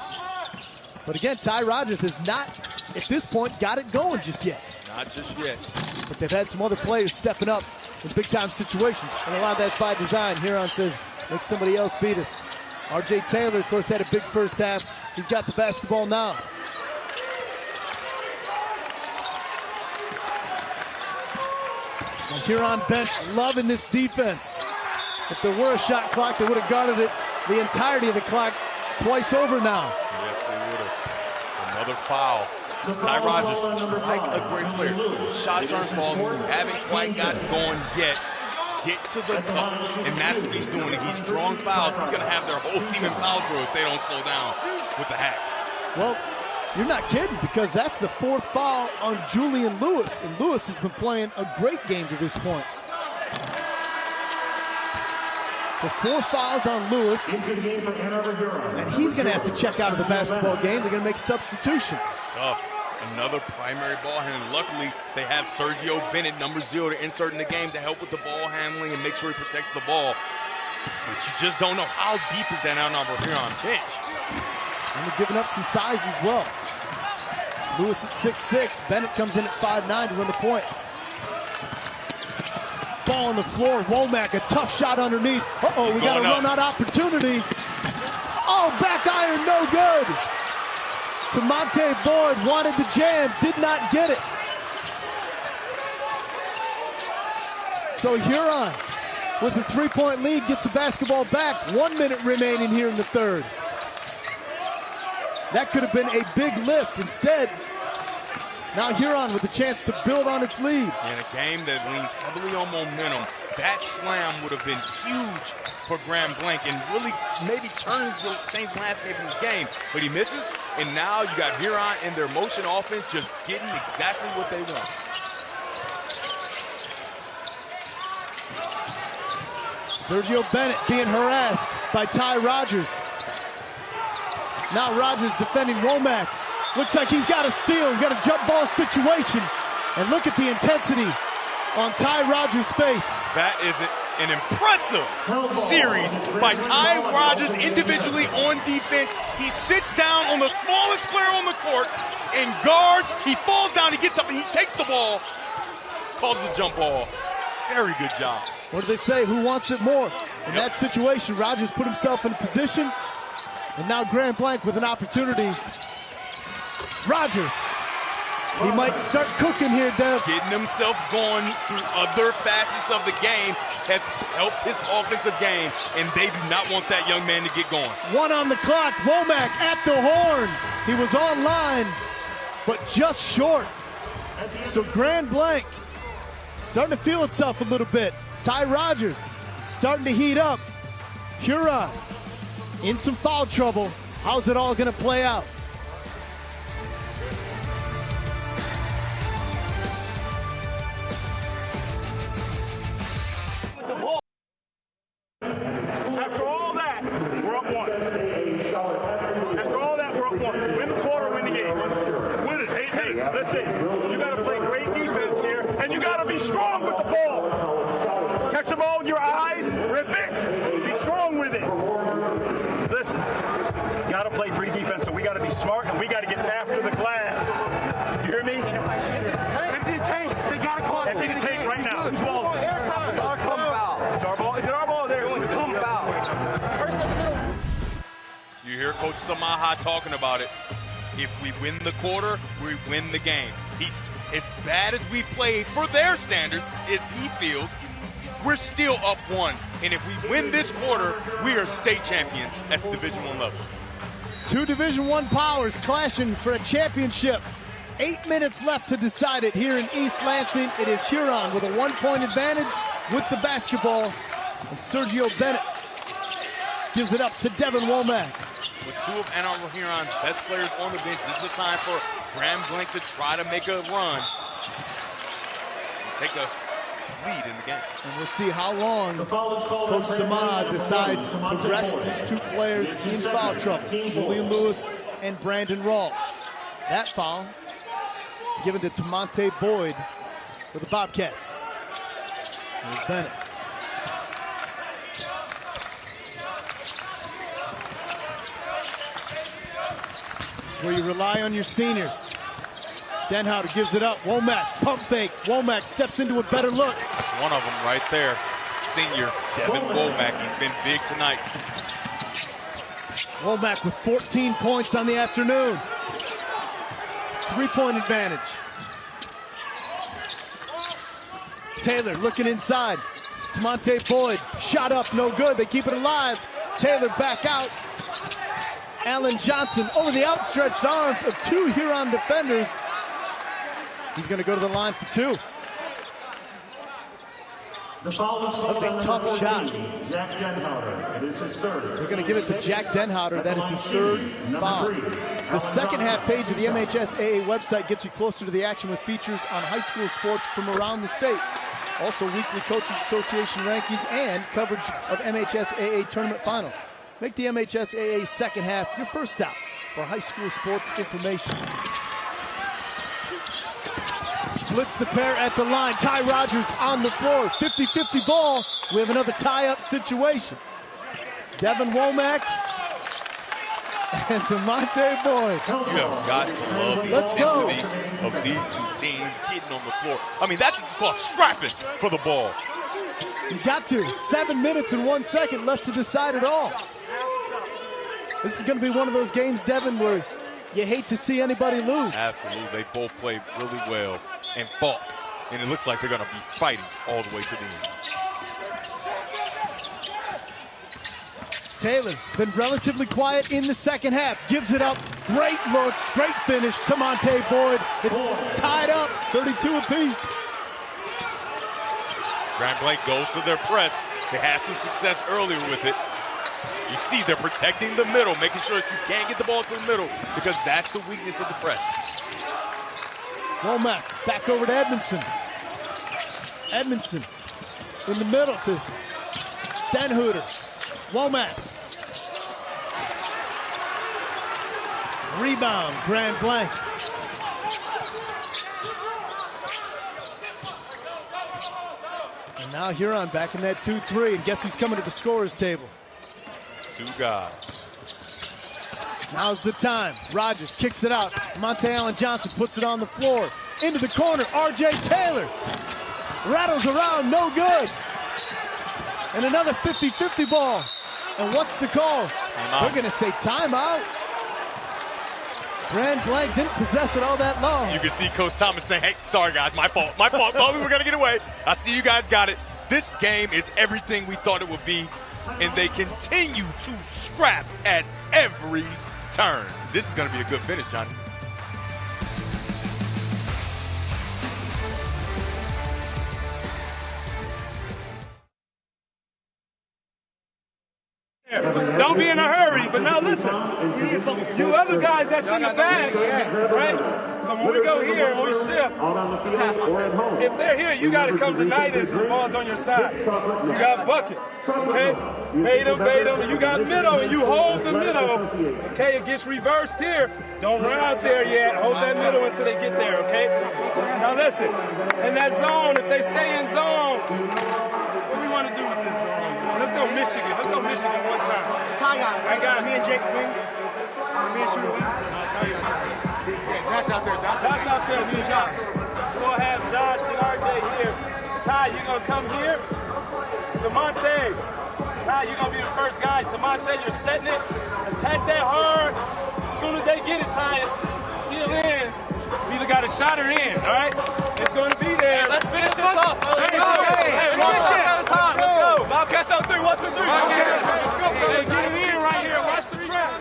But again, Ty Rogers has not, at this point, got it going just yet. Not just yet. But they've had some other players stepping up in big-time situations. And a lot of that's by design. Huron says, make somebody else beat us. R.J. Taylor, of course, had a big first half. He's got the basketball now. The Huron bench loving this defense. If there were a shot clock, they would have guarded it the entirety of the clock twice over now. Yes, they would have. Another foul. Ty Rogers, like a great player. Shots aren't falling. Haven't quite gotten going yet. Get to the cup, and that's what he's doing. He's drawing fouls. He's going to have their whole team in foul trouble if they don't slow down with the hacks. Well, you're not kidding, because that's the fourth foul on Julian Lewis, and Lewis has been playing a great game to this point. So 4 fouls on Lewis, Into the game for Ann Arbor Huron. and he's going to have to check out of the basketball game. They're going to make substitution. It's tough. Another primary ball handler. Luckily, they have Sergio Bennett, number 0, to insert in the game to help with the ball handling and make sure he protects the ball. But you just don't know how deep is that Ann Arbor Huron bench. And they're giving up some size as well. Lewis at 6'6". Bennett comes in at 5'9" to win the point. Ball on the floor. Womack, a tough shot underneath. Uh-oh, we got a run-out opportunity. Oh, back iron, no good. Tamonte Boyd wanted the jam, did not get it. So Huron, with the 3-point lead, gets the basketball back. 1 minute remaining here in the third. That could have been a big lift. Instead, now Huron with a chance to build on its lead. In a game that leans heavily on momentum, that slam would have been huge for Grand Blanc and really maybe change the landscape of this game. But he misses, and now you got Huron in their motion offense just getting exactly what they want. Sergio Bennett being harassed by Ty Rogers. Now Rogers defending Womack. Looks like he's got a steal. He's got a jump ball situation. And look at the intensity on Ty Rogers' face. That is an impressive series by Ty Rogers individually on defense. He sits down on the smallest player on the court and guards. He falls down, he gets up, and he takes the ball, calls a jump ball. Very good job. What do they say? Who wants it more? In that situation, Rogers put himself in a position. And now Grand Blanc with an opportunity. Rogers. He might start cooking here, Dev. Getting himself going through other facets of the game has helped his offensive game, and they do not want that young man to get going. 1 on the clock. Womack at the horn. He was online, but just short. So Grand Blanc starting to feel itself a little bit. Ty Rogers starting to heat up. Huron in some foul trouble. How's it all going to play out? Listen, you got to play great defense here, and you got to be strong with the ball. Catch the ball with your eyes, rip it, be strong with it. Listen, you got to play 3 defense, so we got to be smart, and we got to get after the glass. You hear me? Empty the tank. They got to call it. Empty the tank right now. Who's ball? Our ball. Is it our ball? There. Come foul. You hear Coach Samaha talking about it. If we win the quarter, we win the game. He's as bad as we played for their standards, as he feels, we're still up 1. And if we win this quarter, we are state champions at the Division I level. 2 Division I powers clashing for a championship. 8 minutes left to decide it here in East Lansing. It is Huron with a 1-point advantage with the basketball. And Sergio Bennett gives it up to Devin Womack. With 2 of Ann Arbor Huron's best players on the bench, this is a time for Blanc to try to make a run and take a lead in the game. And we'll see how long Coach Samad decides to rest his 2 players in foul trouble, Julian Lewis and Brandon Rawls. That foul given to Tamonte Boyd for the Bobcats. Here's Bennett. Where you rely on your seniors. Denhouder gives it up. Womack, pump fake. Womack steps into a better look. That's one of them right there. Senior Devin Womack. He's been big tonight. Womack with 14 points on the afternoon. 3-point advantage. Taylor looking inside. Tamonte Boyd, shot up, no good. They keep it alive. Taylor back out. Allen Johnson over the outstretched arms of 2 Huron defenders. He's going to go to the line for 2. That's a tough shot. Jack Denhouder. It is his 3rd. They're going to give it to Jack Denhouder. That is his 3rd foul. The second half page of the MHSAA website gets you closer to the action with features on high school sports from around the state. Also weekly Coaches Association rankings and coverage of MHSAA tournament finals. Make the MHSAA second half your first stop for high school sports information. Splits the pair at the line. Ty Rogers on the floor. 50-50 ball. We have another tie-up situation. Devin Womack and Tamonte Boyd. You have got to love the intensity of these 2 teams getting on the floor. I mean, that's what you call scrapping for the ball. You got to. 7 minutes and 1 second left to decide it all. This is going to be one of those games, Devin, where you hate to see anybody lose. Absolutely. They both played really well and fought. And it looks like they're going to be fighting all the way to the end. Taylor been relatively quiet in the second half. Gives it up. Great look. Great finish. Tamonte Boyd. It's tied up. 32 apiece. Grand Blanc goes to their press. They had some success earlier with it. You see they're protecting the middle, making sure that you can't get the ball to the middle because that's the weakness of the press. Womack back over to Edmondson. Edmondson in the middle to Denhouder. Womack. Rebound, Grand Blanc. And now Huron back in that 2-3, and guess who's coming to the scorer's table? 2 guys. Now's the time. Rogers kicks it out. Monte Allen Johnson puts it on the floor. Into the corner, R.J. Taylor. Rattles around, no good. And another 50-50 ball. And what's the call? They're going to say timeout. Grand Blanc didn't possess it all that long. You can see Coach Thomas saying, hey, sorry guys, my fault. Thought we were going to get away. I see you guys got it. This game is everything we thought it would be. And they continue to scrap at every turn. This is going to be a good finish, Johnny. Don't be in a hurry, but now listen. You other guys that's in the bag, right? So when we go here, when we shift, if they're here, you got to come tonight as the ball's on your side. You got bucket, okay? Bait them, you got middle, and you hold the middle, okay? It gets reversed here. Don't run out there yet. Hold that middle until they get there, okay? Now listen, in that zone, if they stay in zone, what do we want to do with this zone? Let's go Michigan. Let's go Michigan one time. I got me and Jake win. Me and Shooter win. Josh out there. Josh out there. See Josh. We're going to have Josh and RJ here. Ty, you going to come here? Tamonte. Ty, you're going to be the first guy. Tamonte, you're setting it. Attack that hard. As soon as they get it, Ty, seal in. We either got a shot or in, all right? It's going to be there. Hey, let's finish this off. Let's go. Hey, one step at a time. Let's go. Bobcats on 3. 1, 2, 3. Hey, get it in right here. Watch the trap.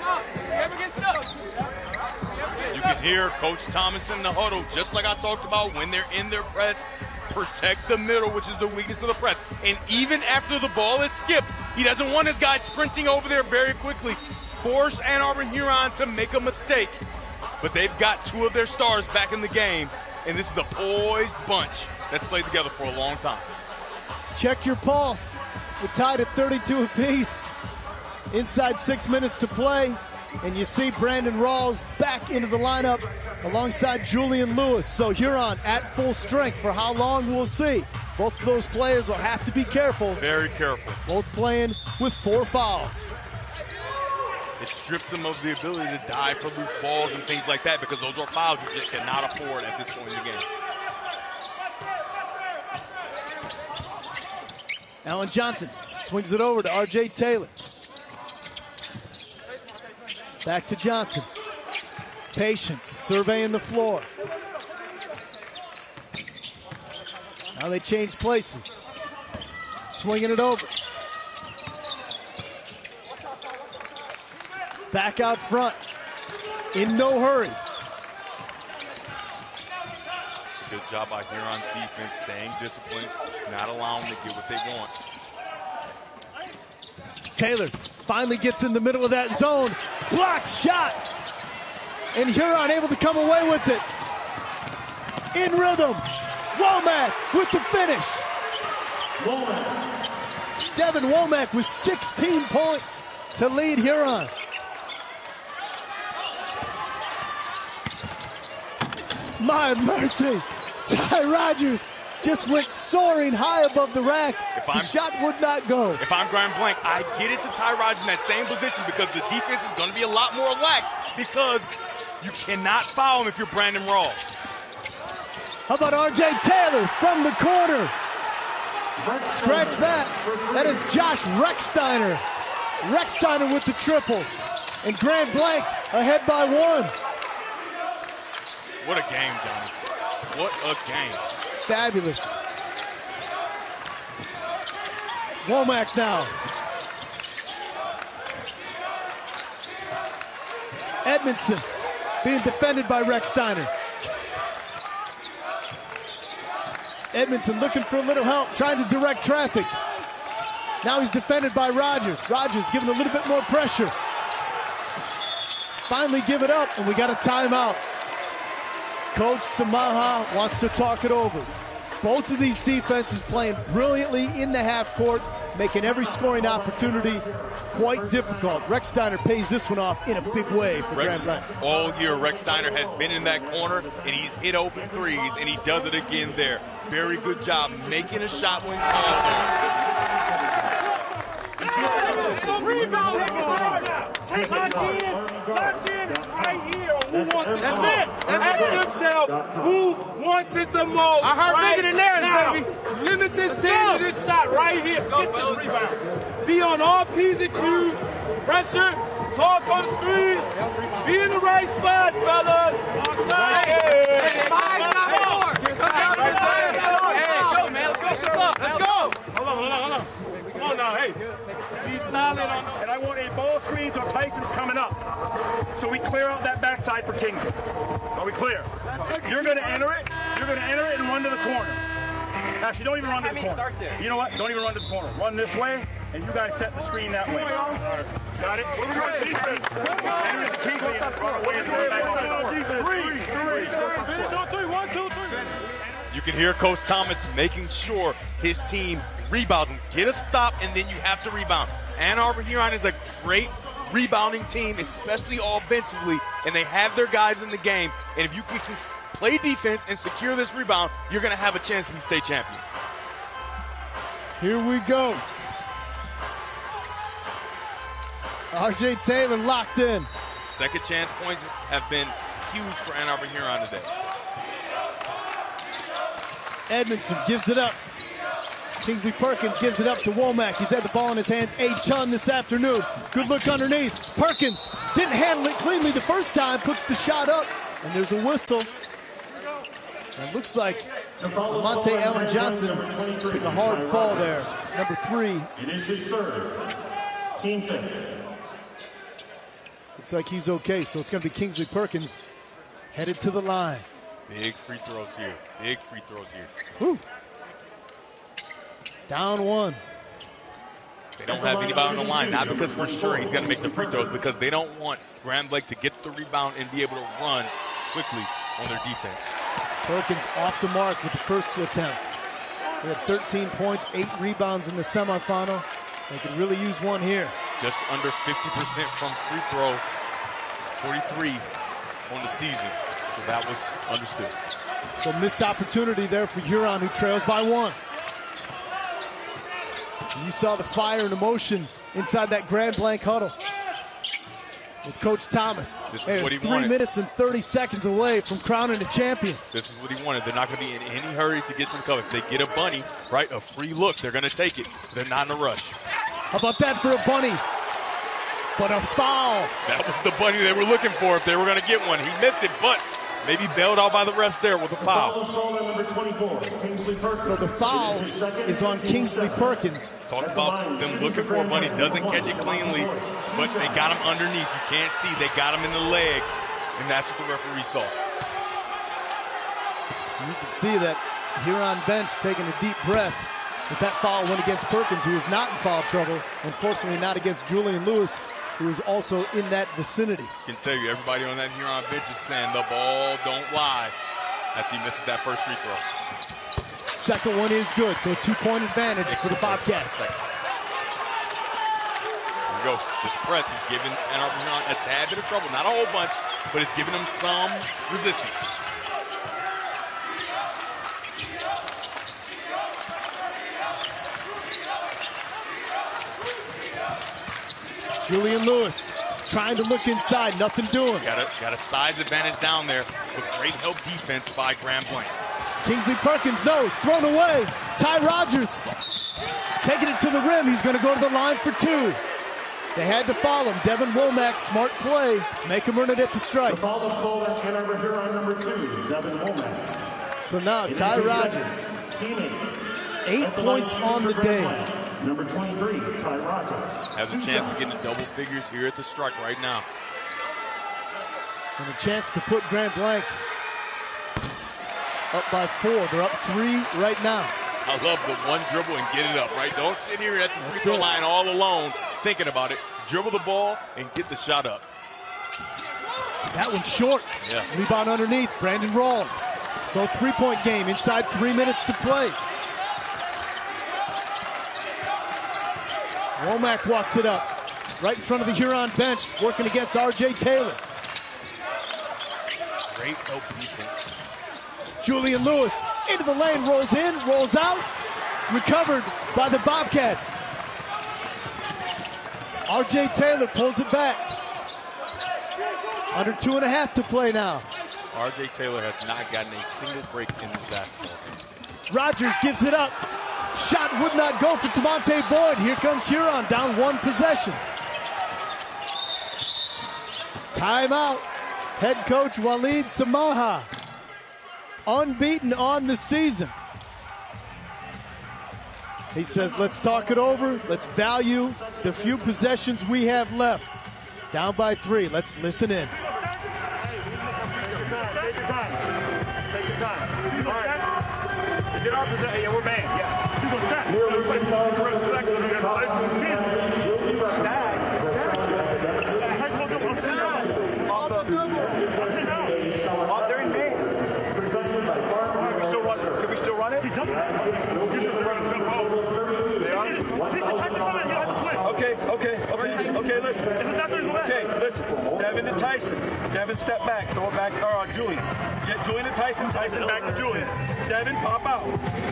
You can hear Coach Thomas in the huddle, just like I talked about, when they're in their press, protect the middle, which is the weakest of the press. And even after the ball is skipped, he doesn't want his guys sprinting over there very quickly. Force Arbor Huron to make a mistake. But they've got 2 of their stars back in the game, and this is a poised bunch that's played together for a long time. Check your pulse. We're tied at 32 apiece. Inside 6 minutes to play. And you see Brandon Rawls back into the lineup alongside Julian Lewis. So Huron at full strength for how long, we'll see. Both of those players will have to be careful. Very careful. Both playing with 4 fouls. It strips them of the ability to dive for loose balls and things like that, because those are fouls you just cannot afford at this point in the game. Alan Johnson swings it over to R.J. Taylor. Back to Johnson. Patience, surveying the floor. Now they change places. Swinging it over. Back out front. In no hurry. Good job by Huron's defense, staying disciplined, not allowing them to get what they want. Taylor finally gets in the middle of that zone. Blocked shot. And Huron able to come away with it. In rhythm. Womack with the finish. Devin Womack with 16 points to lead Huron. My mercy. Ty Rogers just went soaring high above the rack. The shot would not go. If I'm Grand Blanc, I get it to Ty Rogers in that same position, because the defense is going to be a lot more lax, because you cannot foul him if you're Brandon Rawls. How about R.J. Taylor from the corner? Scratch that. That is Josh Recksteiner. Recksteiner with the triple. And Grand Blanc ahead by 1. What a game, Johnny. What a game. Fabulous. Womack now. Edmondson being defended by Recksteiner. Edmondson looking for a little help, trying to direct traffic. Now he's defended by Rogers. Rogers giving a little bit more pressure. Finally give it up, and we got a timeout. Coach Samaha wants to talk it over. Both of these defenses playing brilliantly in the half court, making every scoring opportunity quite difficult. Recksteiner pays this one off in a big way for Grand Blanc. All year, Recksteiner has been in that corner, and he's hit open threes, and he does it again there. Very good job making a shot when called Locked in, it's right here. Who wants it the most? Ask yourself, who wants it the most? I heard right bigger than theirs, now. baby. Limit this team to this shot right here. Get this rebound. Be on all P's and Q's. Pressure. Talk on the screens. Be in the right spots, fellas. Right here. Hey, 5, not 4. Come on, let's go. Hold on. Come on now, hey. Be solid on. And I want a ball screen so Tyson's coming up. So we clear out that backside for Kingsley. Are we clear? You're going to enter it. You're going to enter it and run to the corner. Actually, don't even run to the corner. You know what? Don't even run to the corner. Run this way, and you guys set the screen that way. Got it? Enter the Kingsley and run away. 3. You can hear Coach Thomas making sure his team rebounds and get a stop, and then you have to rebound. Ann Arbor Huron is a great rebounding team, especially offensively, and they have their guys in the game. And if you can just play defense and secure this rebound, you're going to have a chance to be state champion. Here we go. R.J. Taylor locked in. Second chance points have been huge for Ann Arbor Huron today. Edmondson gives it up. Kingsley Perkins gives it up to Womack. He's had the ball in his hands a ton this afternoon. Good look underneath. Perkins didn't handle it cleanly the first time, puts the shot up, and there's a whistle. It looks like Monte Allen Johnson took a hard fall there. Number 3. It is his third. Team fifth. Looks like he's okay, so it's going to be Kingsley Perkins headed to the line. Big free throws here. Big free throws here. Whew. Down 1. They don't have anybody on the line, not because for sure he's going to make the free throws, because they don't want Grand Blanc to get the rebound and be able to run quickly on their defense. Perkins off the mark with the first attempt. They had 13 points, 8 rebounds in the semifinal. They could really use one here. Just under 50% from free throw, 43 on the season. So that was understood. So missed opportunity there for Huron, who trails by 1. You saw the fire and emotion inside that Grand Blanc huddle with Coach Thomas. This is what he 3 wanted. minutes and 30 seconds away from crowning a champion. This is what he wanted. They're not going to be in any hurry to get some cover. If they get a bunny, right, a free look, they're going to take it. They're not in a rush. How about that for a bunny? But a foul. That was the bunny they were looking for if they were going to get one. He missed it, but maybe bailed out by the refs there with a foul. So the foul is on Kingsley Perkins. Talk about them looking for a bunny. Doesn't catch it cleanly, but they got him underneath. You can't see. They got him in the legs, and that's what the referee saw. You can see that Huron bench taking a deep breath. But that foul went against Perkins, who is not in foul trouble. Unfortunately, not against Julian Lewis, who is also in that vicinity. I can tell you, everybody on that Huron bench is saying the ball don't lie after he misses that first free throw. Second one is good, so a 2-point advantage for the Bobcats. Here we go. This press is giving Ann Arbor Huron a tad bit of trouble. Not a whole bunch, but it's giving them some resistance. Julian Lewis trying to look inside, nothing doing. Got a size advantage down there with great help defense by Grand Blanc. Kingsley Perkins, no, thrown away. Ty Rogers taking it to the rim. He's going to go to the line for 2. They had to foul him. Devin Womack, smart play. Make him earn it at the strike. The foul is called on Ann Arbor Huron number 2, Devin Womack. So now Ty Rogers, 8 points on the day. Number 23, Ty Rogers. Has a chance to get into double figures here at the strike right now. And a chance to put Grand Blanc up by 4. They're up 3 right now. I love the one dribble and get it up, right? Don't sit here at the free throw line all alone thinking about it. Dribble the ball and get the shot up. That one's short. Yeah. Rebound underneath, Brandon Rawls. So 3-point game inside 3 minutes to play. Womack walks it up right in front of the Huron bench, working against R.J. Taylor. Great help defense. Julian Lewis into the lane, rolls in, rolls out, recovered by the Bobcats. R.J. Taylor pulls it back. Under 2.5 to play now. R.J. Taylor has not gotten a single break in this basketball game. Rogers gives it up. Shot would not go for Tamonte Boyd. Here comes Huron, down 1 possession. Timeout. Head coach Waleed Samaha, unbeaten on the season. He says, let's talk it over. Let's value the few possessions we have left. Down by 3. Let's listen in. Take your time. Take your time. All right. Is it our possession? Yeah, we're banned. Yes. They're in man. We still watch. Could we run it. Okay, listen. Devin and Tyson. Devin, step back. Throw it back. Or Julian. Get Julian and Tyson. Tyson back to Julian. Devin, pop out.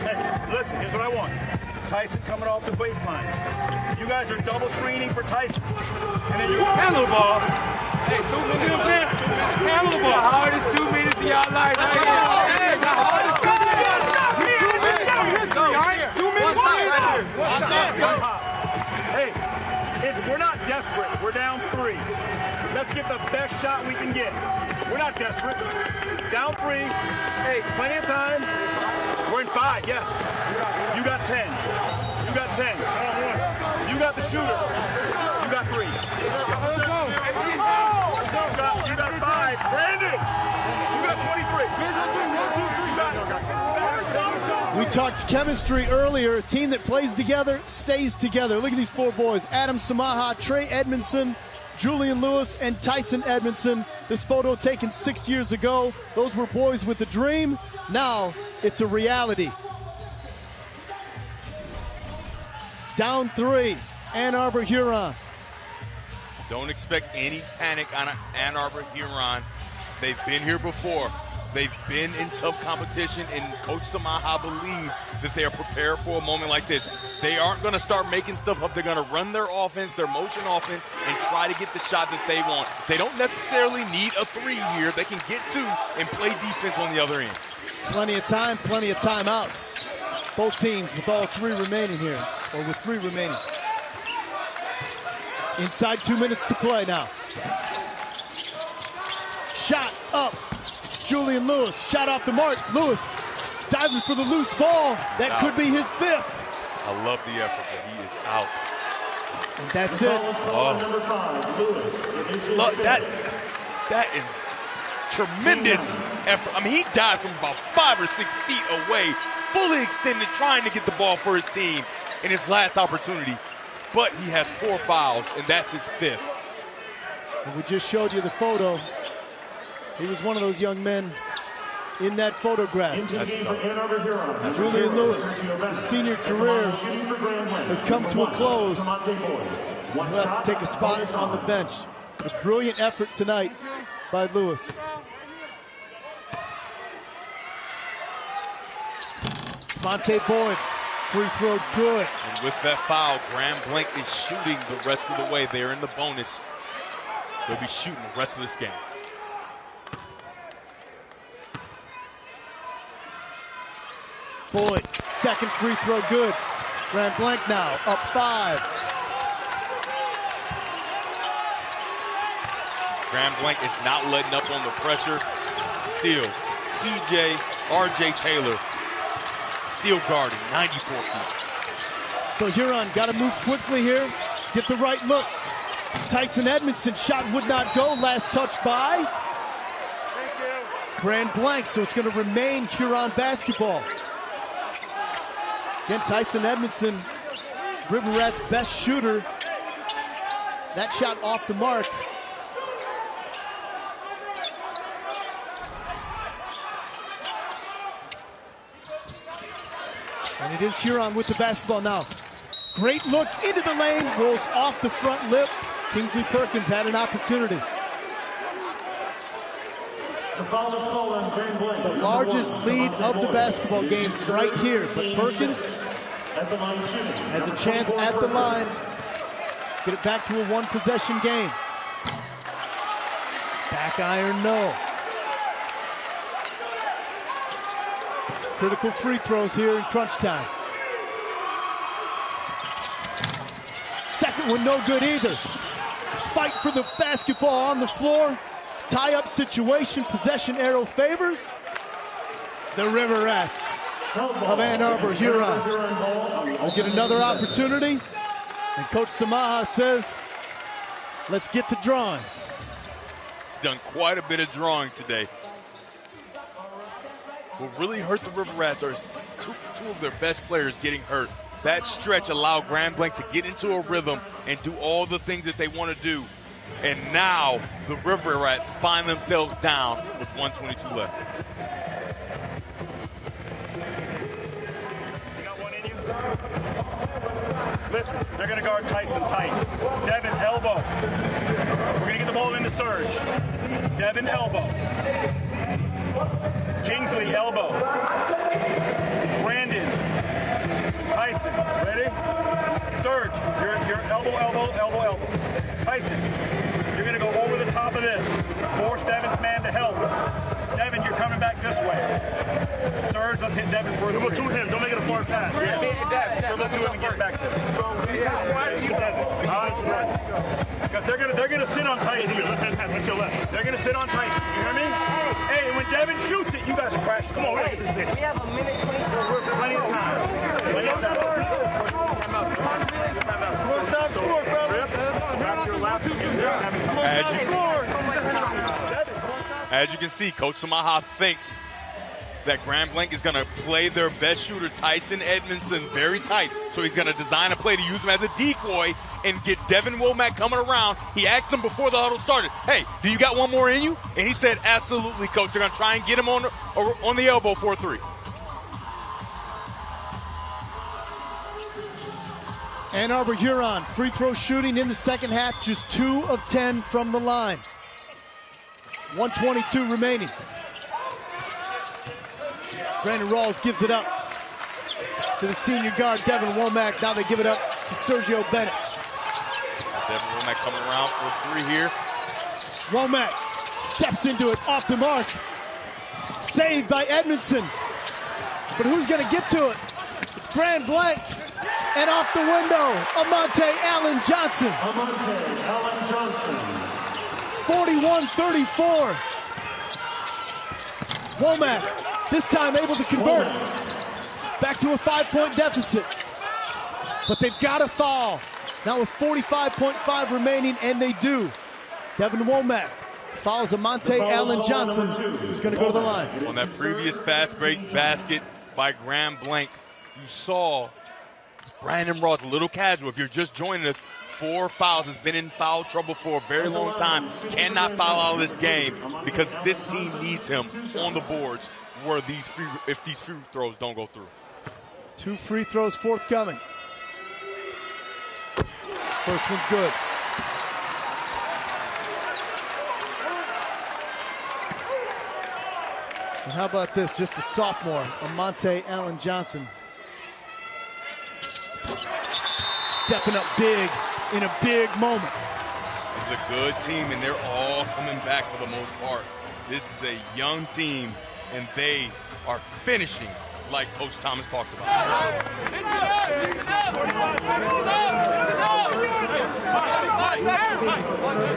Hey, listen, here's what I want. Tyson coming off the baseline. You guys are double screening for Tyson. And then you handle the balls. Hey, 2 minutes. See what I'm saying? Handle the ball. How hard is 2 minutes of y'all life? Hey, how hard is 2 minutes? Stop here. 2 minutes. Hey, we're not desperate. We're down 3. Let's get the best shot we can get. We're not desperate. Down 3. Hey, plenty of time. We're in 5, yes. You got 10. You got 10. You got the shooter. You got 3. Let's go. You got 5. Brandon, you got 23. We talked chemistry earlier. A team that plays together stays together. Look at these 4 boys. Adam Samaha, Trey Edmondson, Julian Lewis, and Tyson Edmondson. This photo taken 6 years ago. Those were boys with a dream. Now it's a reality. Down 3, Ann Arbor Huron. Don't expect any panic on Ann Arbor Huron. They've been here before. They've been in tough competition, and Coach Samaha believes that they are prepared for a moment like this. They aren't going to start making stuff up. They're going to run their offense, their motion offense, and try to get the shot that they want. They don't necessarily need a 3 here. They can get 2 and play defense on the other end. Plenty of time, plenty of timeouts. Both teams with all 3 remaining here, or with 3 remaining. Inside 2 minutes to play now. Shot up. Julian Lewis, shot off the mark. Lewis diving for the loose ball. That could be his 5th. I love the effort, but he is out. And that's it. Look, that is tremendous effort. I mean, he dived from about 5 or 6 feet away, fully extended, trying to get the ball for his team in his last opportunity. But he has 4 fouls, and that's his 5th. And we just showed you the photo. He was one of those young men in that photograph. Julian Lewis, his senior career has come to a close. He'll have to take a spot on the bench. A brilliant effort tonight by Lewis. Monte Boyd, free throw good. And with that foul, Graham Blanc is shooting the rest of the way. They're in the bonus. They'll be shooting the rest of this game. Boyd, second free throw good. Graham Blanc now up 5. Graham Blanc is not letting up on the pressure. Still, TJ, R.J. Taylor, still guarding, 94 feet. So Huron got to move quickly here, get the right look. Tyson Edmondson shot would not go, last touch by Graham Blanc, so it's going to remain Huron basketball. Again, Tyson Edmondson, River Rats' best shooter. That shot off the mark. And it is Huron with the basketball now. Great look into the lane, rolls off the front lip. Kingsley Perkins had an opportunity. The largest lead of the basketball game right here, but Perkins has a chance at the line. Get it back to a 1-possession game. Back iron, no. Critical free throws here in crunch time. Second one no good either. Fight for the basketball on the floor. Tie-up situation, possession arrow favors the River Rats of Ann Arbor Huron. We'll get another opportunity, and Coach Samaha says, let's get to drawing. He's done quite a bit of drawing today. What really hurt the River Rats are two of their best players getting hurt. That stretch allowed Graham Blanc to get into a rhythm and do all the things that they want to do. And now the River Rats find themselves down with 1:22 left. Listen, they're going to guard Tyson tight. Devin, elbow. We're going to get the ball into Surge. Devin, elbow. Kingsley, elbow. Brandon. Tyson, ready? Surge, your elbow. Tyson, you're going to go over the top of this. Force Devin's man to help. Devin, you're coming back this way. Surge, let's hit Devin for a three. Dribble to him, don't make it a far pass. Yeah. Dribble to him and get back to him. Because they're gonna sit on Tyson. Let's your left. They're gonna sit on Tyson. You hear me? Hey, when Devin shoots it, you guys are crashing. Come on, we have a minute 22. We're plenty of time. Plenty of time. As you can see, Coach Samaha thinks that Grand Blanc is going to play their best shooter, Tyson Edmondson, very tight. So he's going to design a play to use him as a decoy and get Devin Womack coming around. He asked him before the huddle started, hey, do you got one more in you? And he said, absolutely, Coach. They're going to try and get him on the elbow for a three. Ann Arbor Huron, free throw shooting in the second half, just 2 of 10 from the line. 1:22 remaining. Brandon Rawls gives it up to the senior guard, Devin Womack. Now they give it up to Sergio Bennett. Devin Womack coming around for a three here. Womack steps into it, off the mark. Saved by Edmondson. But who's going to get to it? It's Grand Blanc. And off the window, Amante Allen Johnson. 41-34. Womack, this time able to convert. Back to a 5-point deficit. But they've got to foul. Now with 45.5 remaining, and they do. Devin Womack fouls Amante Allen Johnson, who's going to go to the line. On that previous fast break basket by Grand Blanc, you saw Brandon Rawls, a little casual. If you're just joining us, 4 fouls, has been in foul trouble for a very long time. Cannot foul out of this game because this team needs him on the boards where if these free throws don't go through. 2 free throws forthcoming. First one's good. And how about this, just a sophomore, Amante Allen Johnson. Stepping up big in a big moment. It's a good team, and they're all coming back for the most part. This is a young team, and they are finishing like Coach Thomas talked about.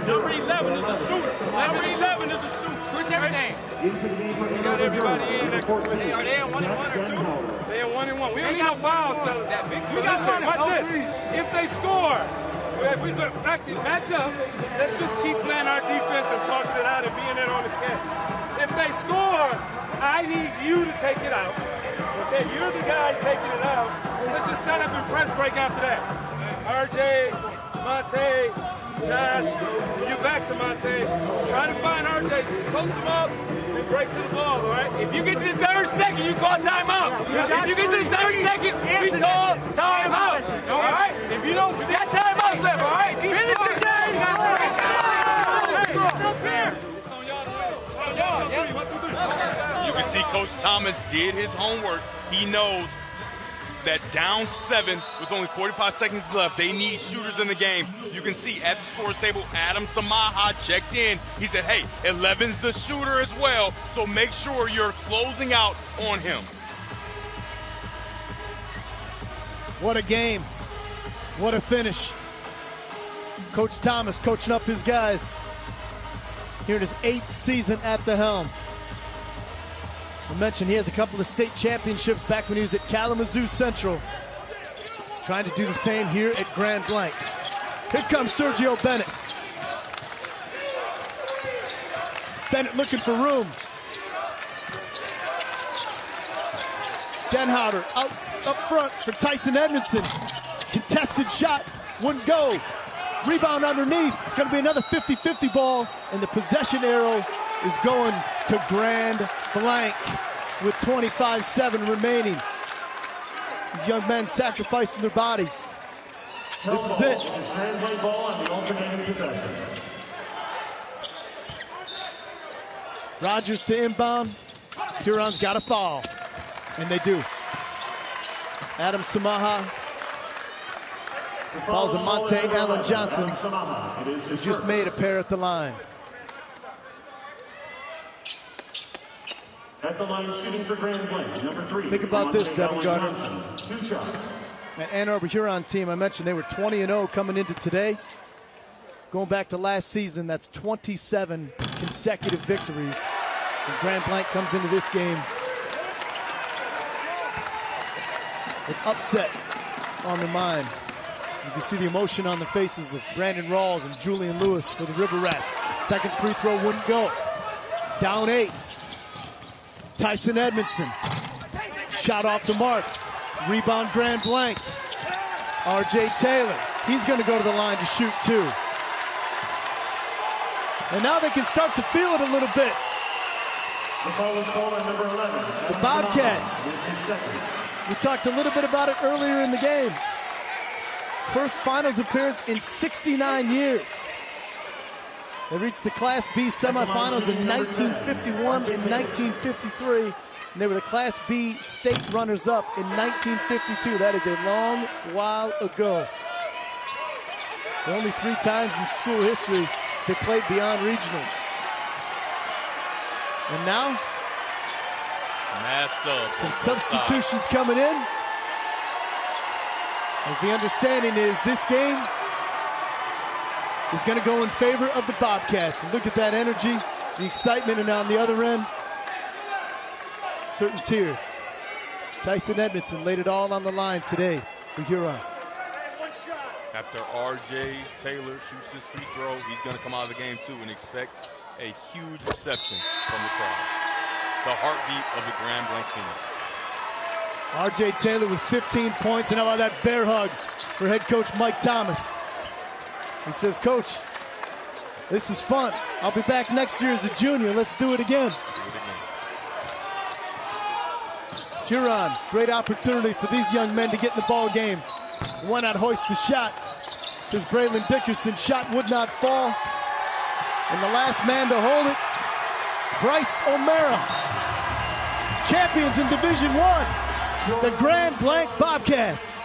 Number 11 is a shooter. Number 11 is a shooter. Switch everything. We got everybody in there. Are they in 1 and 1 or 2? They in 1 and 1. We don't need no fouls, fellas. We got listen, watch this. If they score, we actually match up. Let's just keep playing our defense and talking it out and being there on the catch. If they score, I need you to take it out. Okay, you're the guy taking it out. Let's just set up and press break after that. RJ, Monte, Josh, when you're back to Monte, try to find RJ, post him up, and break to the ball, all right? If you get to the 3rd second, you call timeout. If you get to the 3rd second, we call timeout, all right? If you don't, we got timeouts left, all right? Finish the game. It's on y'all to win. You can see Coach Thomas did his homework. He knows that down 7 with only 45 seconds left, they need shooters in the game. You can see at the scores table, Adam Samaha checked in. He said, hey, 11's the shooter as well, so make sure you're closing out on him. What a game. What a finish. Coach Thomas coaching up his guys here in his 8th season at the helm. I mentioned he has a couple of state championships back when he was at Kalamazoo Central. Trying to do the same here at Grand Blanc. Here comes Sergio Bennett. Bennett looking for room. Denhouder out up front for Tyson Edmondson. Contested shot, wouldn't go. Rebound underneath. It's going to be another 50-50 ball, and the possession arrow is going to Grand Blanc with 25-7 remaining. These young men sacrificing their bodies. This is it. Grand Blanc ball on the alternating possession. Rogers to inbound. Huron's got a foul. And they do. Adam Samaha fouls a Monte Allen Johnson, who just made a pair at the line. At the line, shooting for Grand Blanc, number 3. Think about this, Devin Gardner. 2 shots. That Ann Arbor Huron team, I mentioned they were 20-0 coming into today. Going back to last season, that's 27 consecutive victories. And Grand Blanc comes into this game with upset on their mind. You can see the emotion on the faces of Brandon Rawls and Julian Lewis for the River Rats. Second free throw wouldn't go. Down 8. Tyson Edmondson. Shot off the mark. Rebound Grand Blanc. R.J. Taylor. He's going to go to the line to shoot 2. And now they can start to feel it a little bit. The foul is called on number 11. The Bobcats. We talked a little bit about it earlier in the game. First finals appearance in 69 years. They reached the Class B semifinals in 1951 and 1953. And they were the Class B state runners-up in 1952. That is a long while ago. There are only 3 times in school history they played beyond regionals. And now, some substitutions coming in. As the understanding is, this game is going to go in favor of the Bobcats. And look at that energy, the excitement, and on the other end, certain tears. Tyson Edmondson laid it all on the line today for Huron. After R.J. Taylor shoots his free throw, he's going to come out of the game too and expect a huge reception from the crowd. The heartbeat of the Grand Blanc team. R.J. Taylor with 15 points, and how about that bear hug for head coach Mike Thomas. He says, Coach, this is fun. I'll be back next year as a junior. Let's do it again. Huron, great opportunity for these young men to get in the ball game. Why not hoist the shot? Says Braylon Dickerson, shot would not fall. And the last man to hold it, Bryce O'Mara. Champions in Division I, the Grand Blanc Bobcats.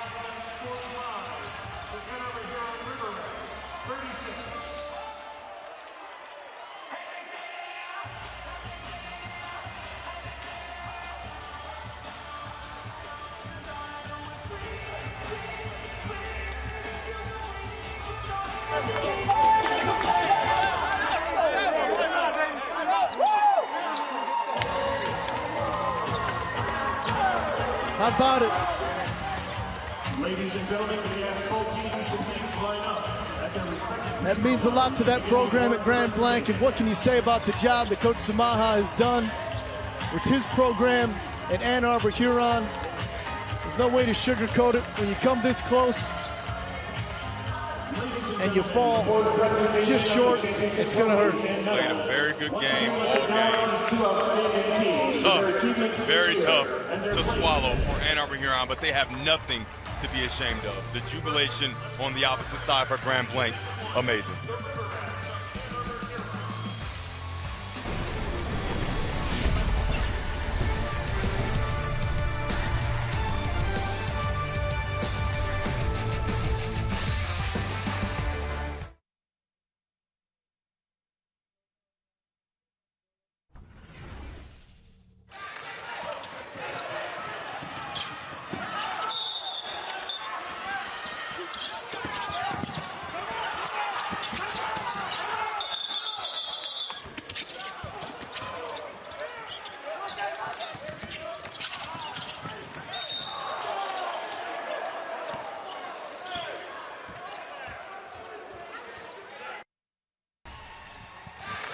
How about it? Ladies and gentlemen, we ask both teams to please line up at their respective. That means a lot to that program at Grand Blanc. And what can you say about the job that Coach Samaha has done with his program at Ann Arbor Huron? There's no way to sugarcoat it. When you come this close and you fall just short, it's going to hurt. Played a very good game, all game. Tough, very tough to swallow for Ann Arbor Huron, but they have nothing to be ashamed of. The jubilation on the opposite side for Grand Blanc, amazing.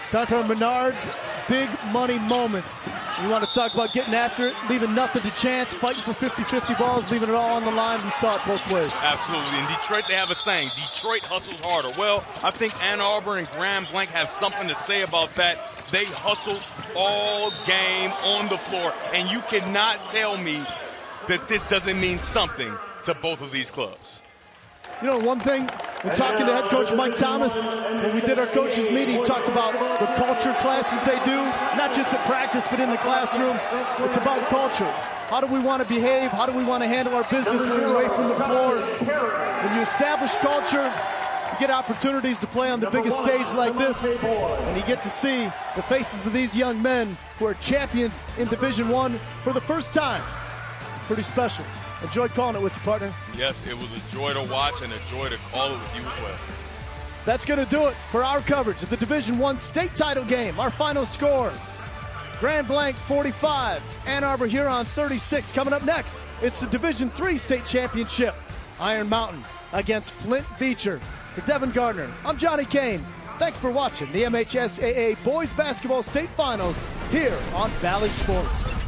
Time for Menard's big money moments. You want to talk about getting after it, leaving nothing to chance, fighting for 50-50 balls, leaving it all on the line. We saw it both ways. Absolutely. In Detroit, they have a saying, Detroit hustles harder. Well, I think Ann Arbor and Grand Blanc have something to say about that. They hustled all game on the floor, and you cannot tell me that this doesn't mean something to both of these clubs. You know, one thing, we're talking to head coach Mike Thomas, when we did our coaches meeting, he talked about the culture classes they do, not just at practice, but in the classroom. It's about culture. How do we want to behave? How do we want to handle our business when we're away from the floor? When you establish culture, you get opportunities to play on the biggest stage like this, and you get to see the faces of these young men who are champions in Division I for the first time. Pretty special. Enjoyed calling it with you, partner. Yes, it was a joy to watch and a joy to call it with you as well. That's going to do it for our coverage of the Division I state title game. Our final score, Grand Blanc 45, Ann Arbor Huron 36. Coming up next, it's the Division III state championship. Iron Mountain against Flint Beecher. For Devin Gardner, I'm Johnny Kane. Thanks for watching the MHSAA Boys Basketball State Finals here on Valley Sports.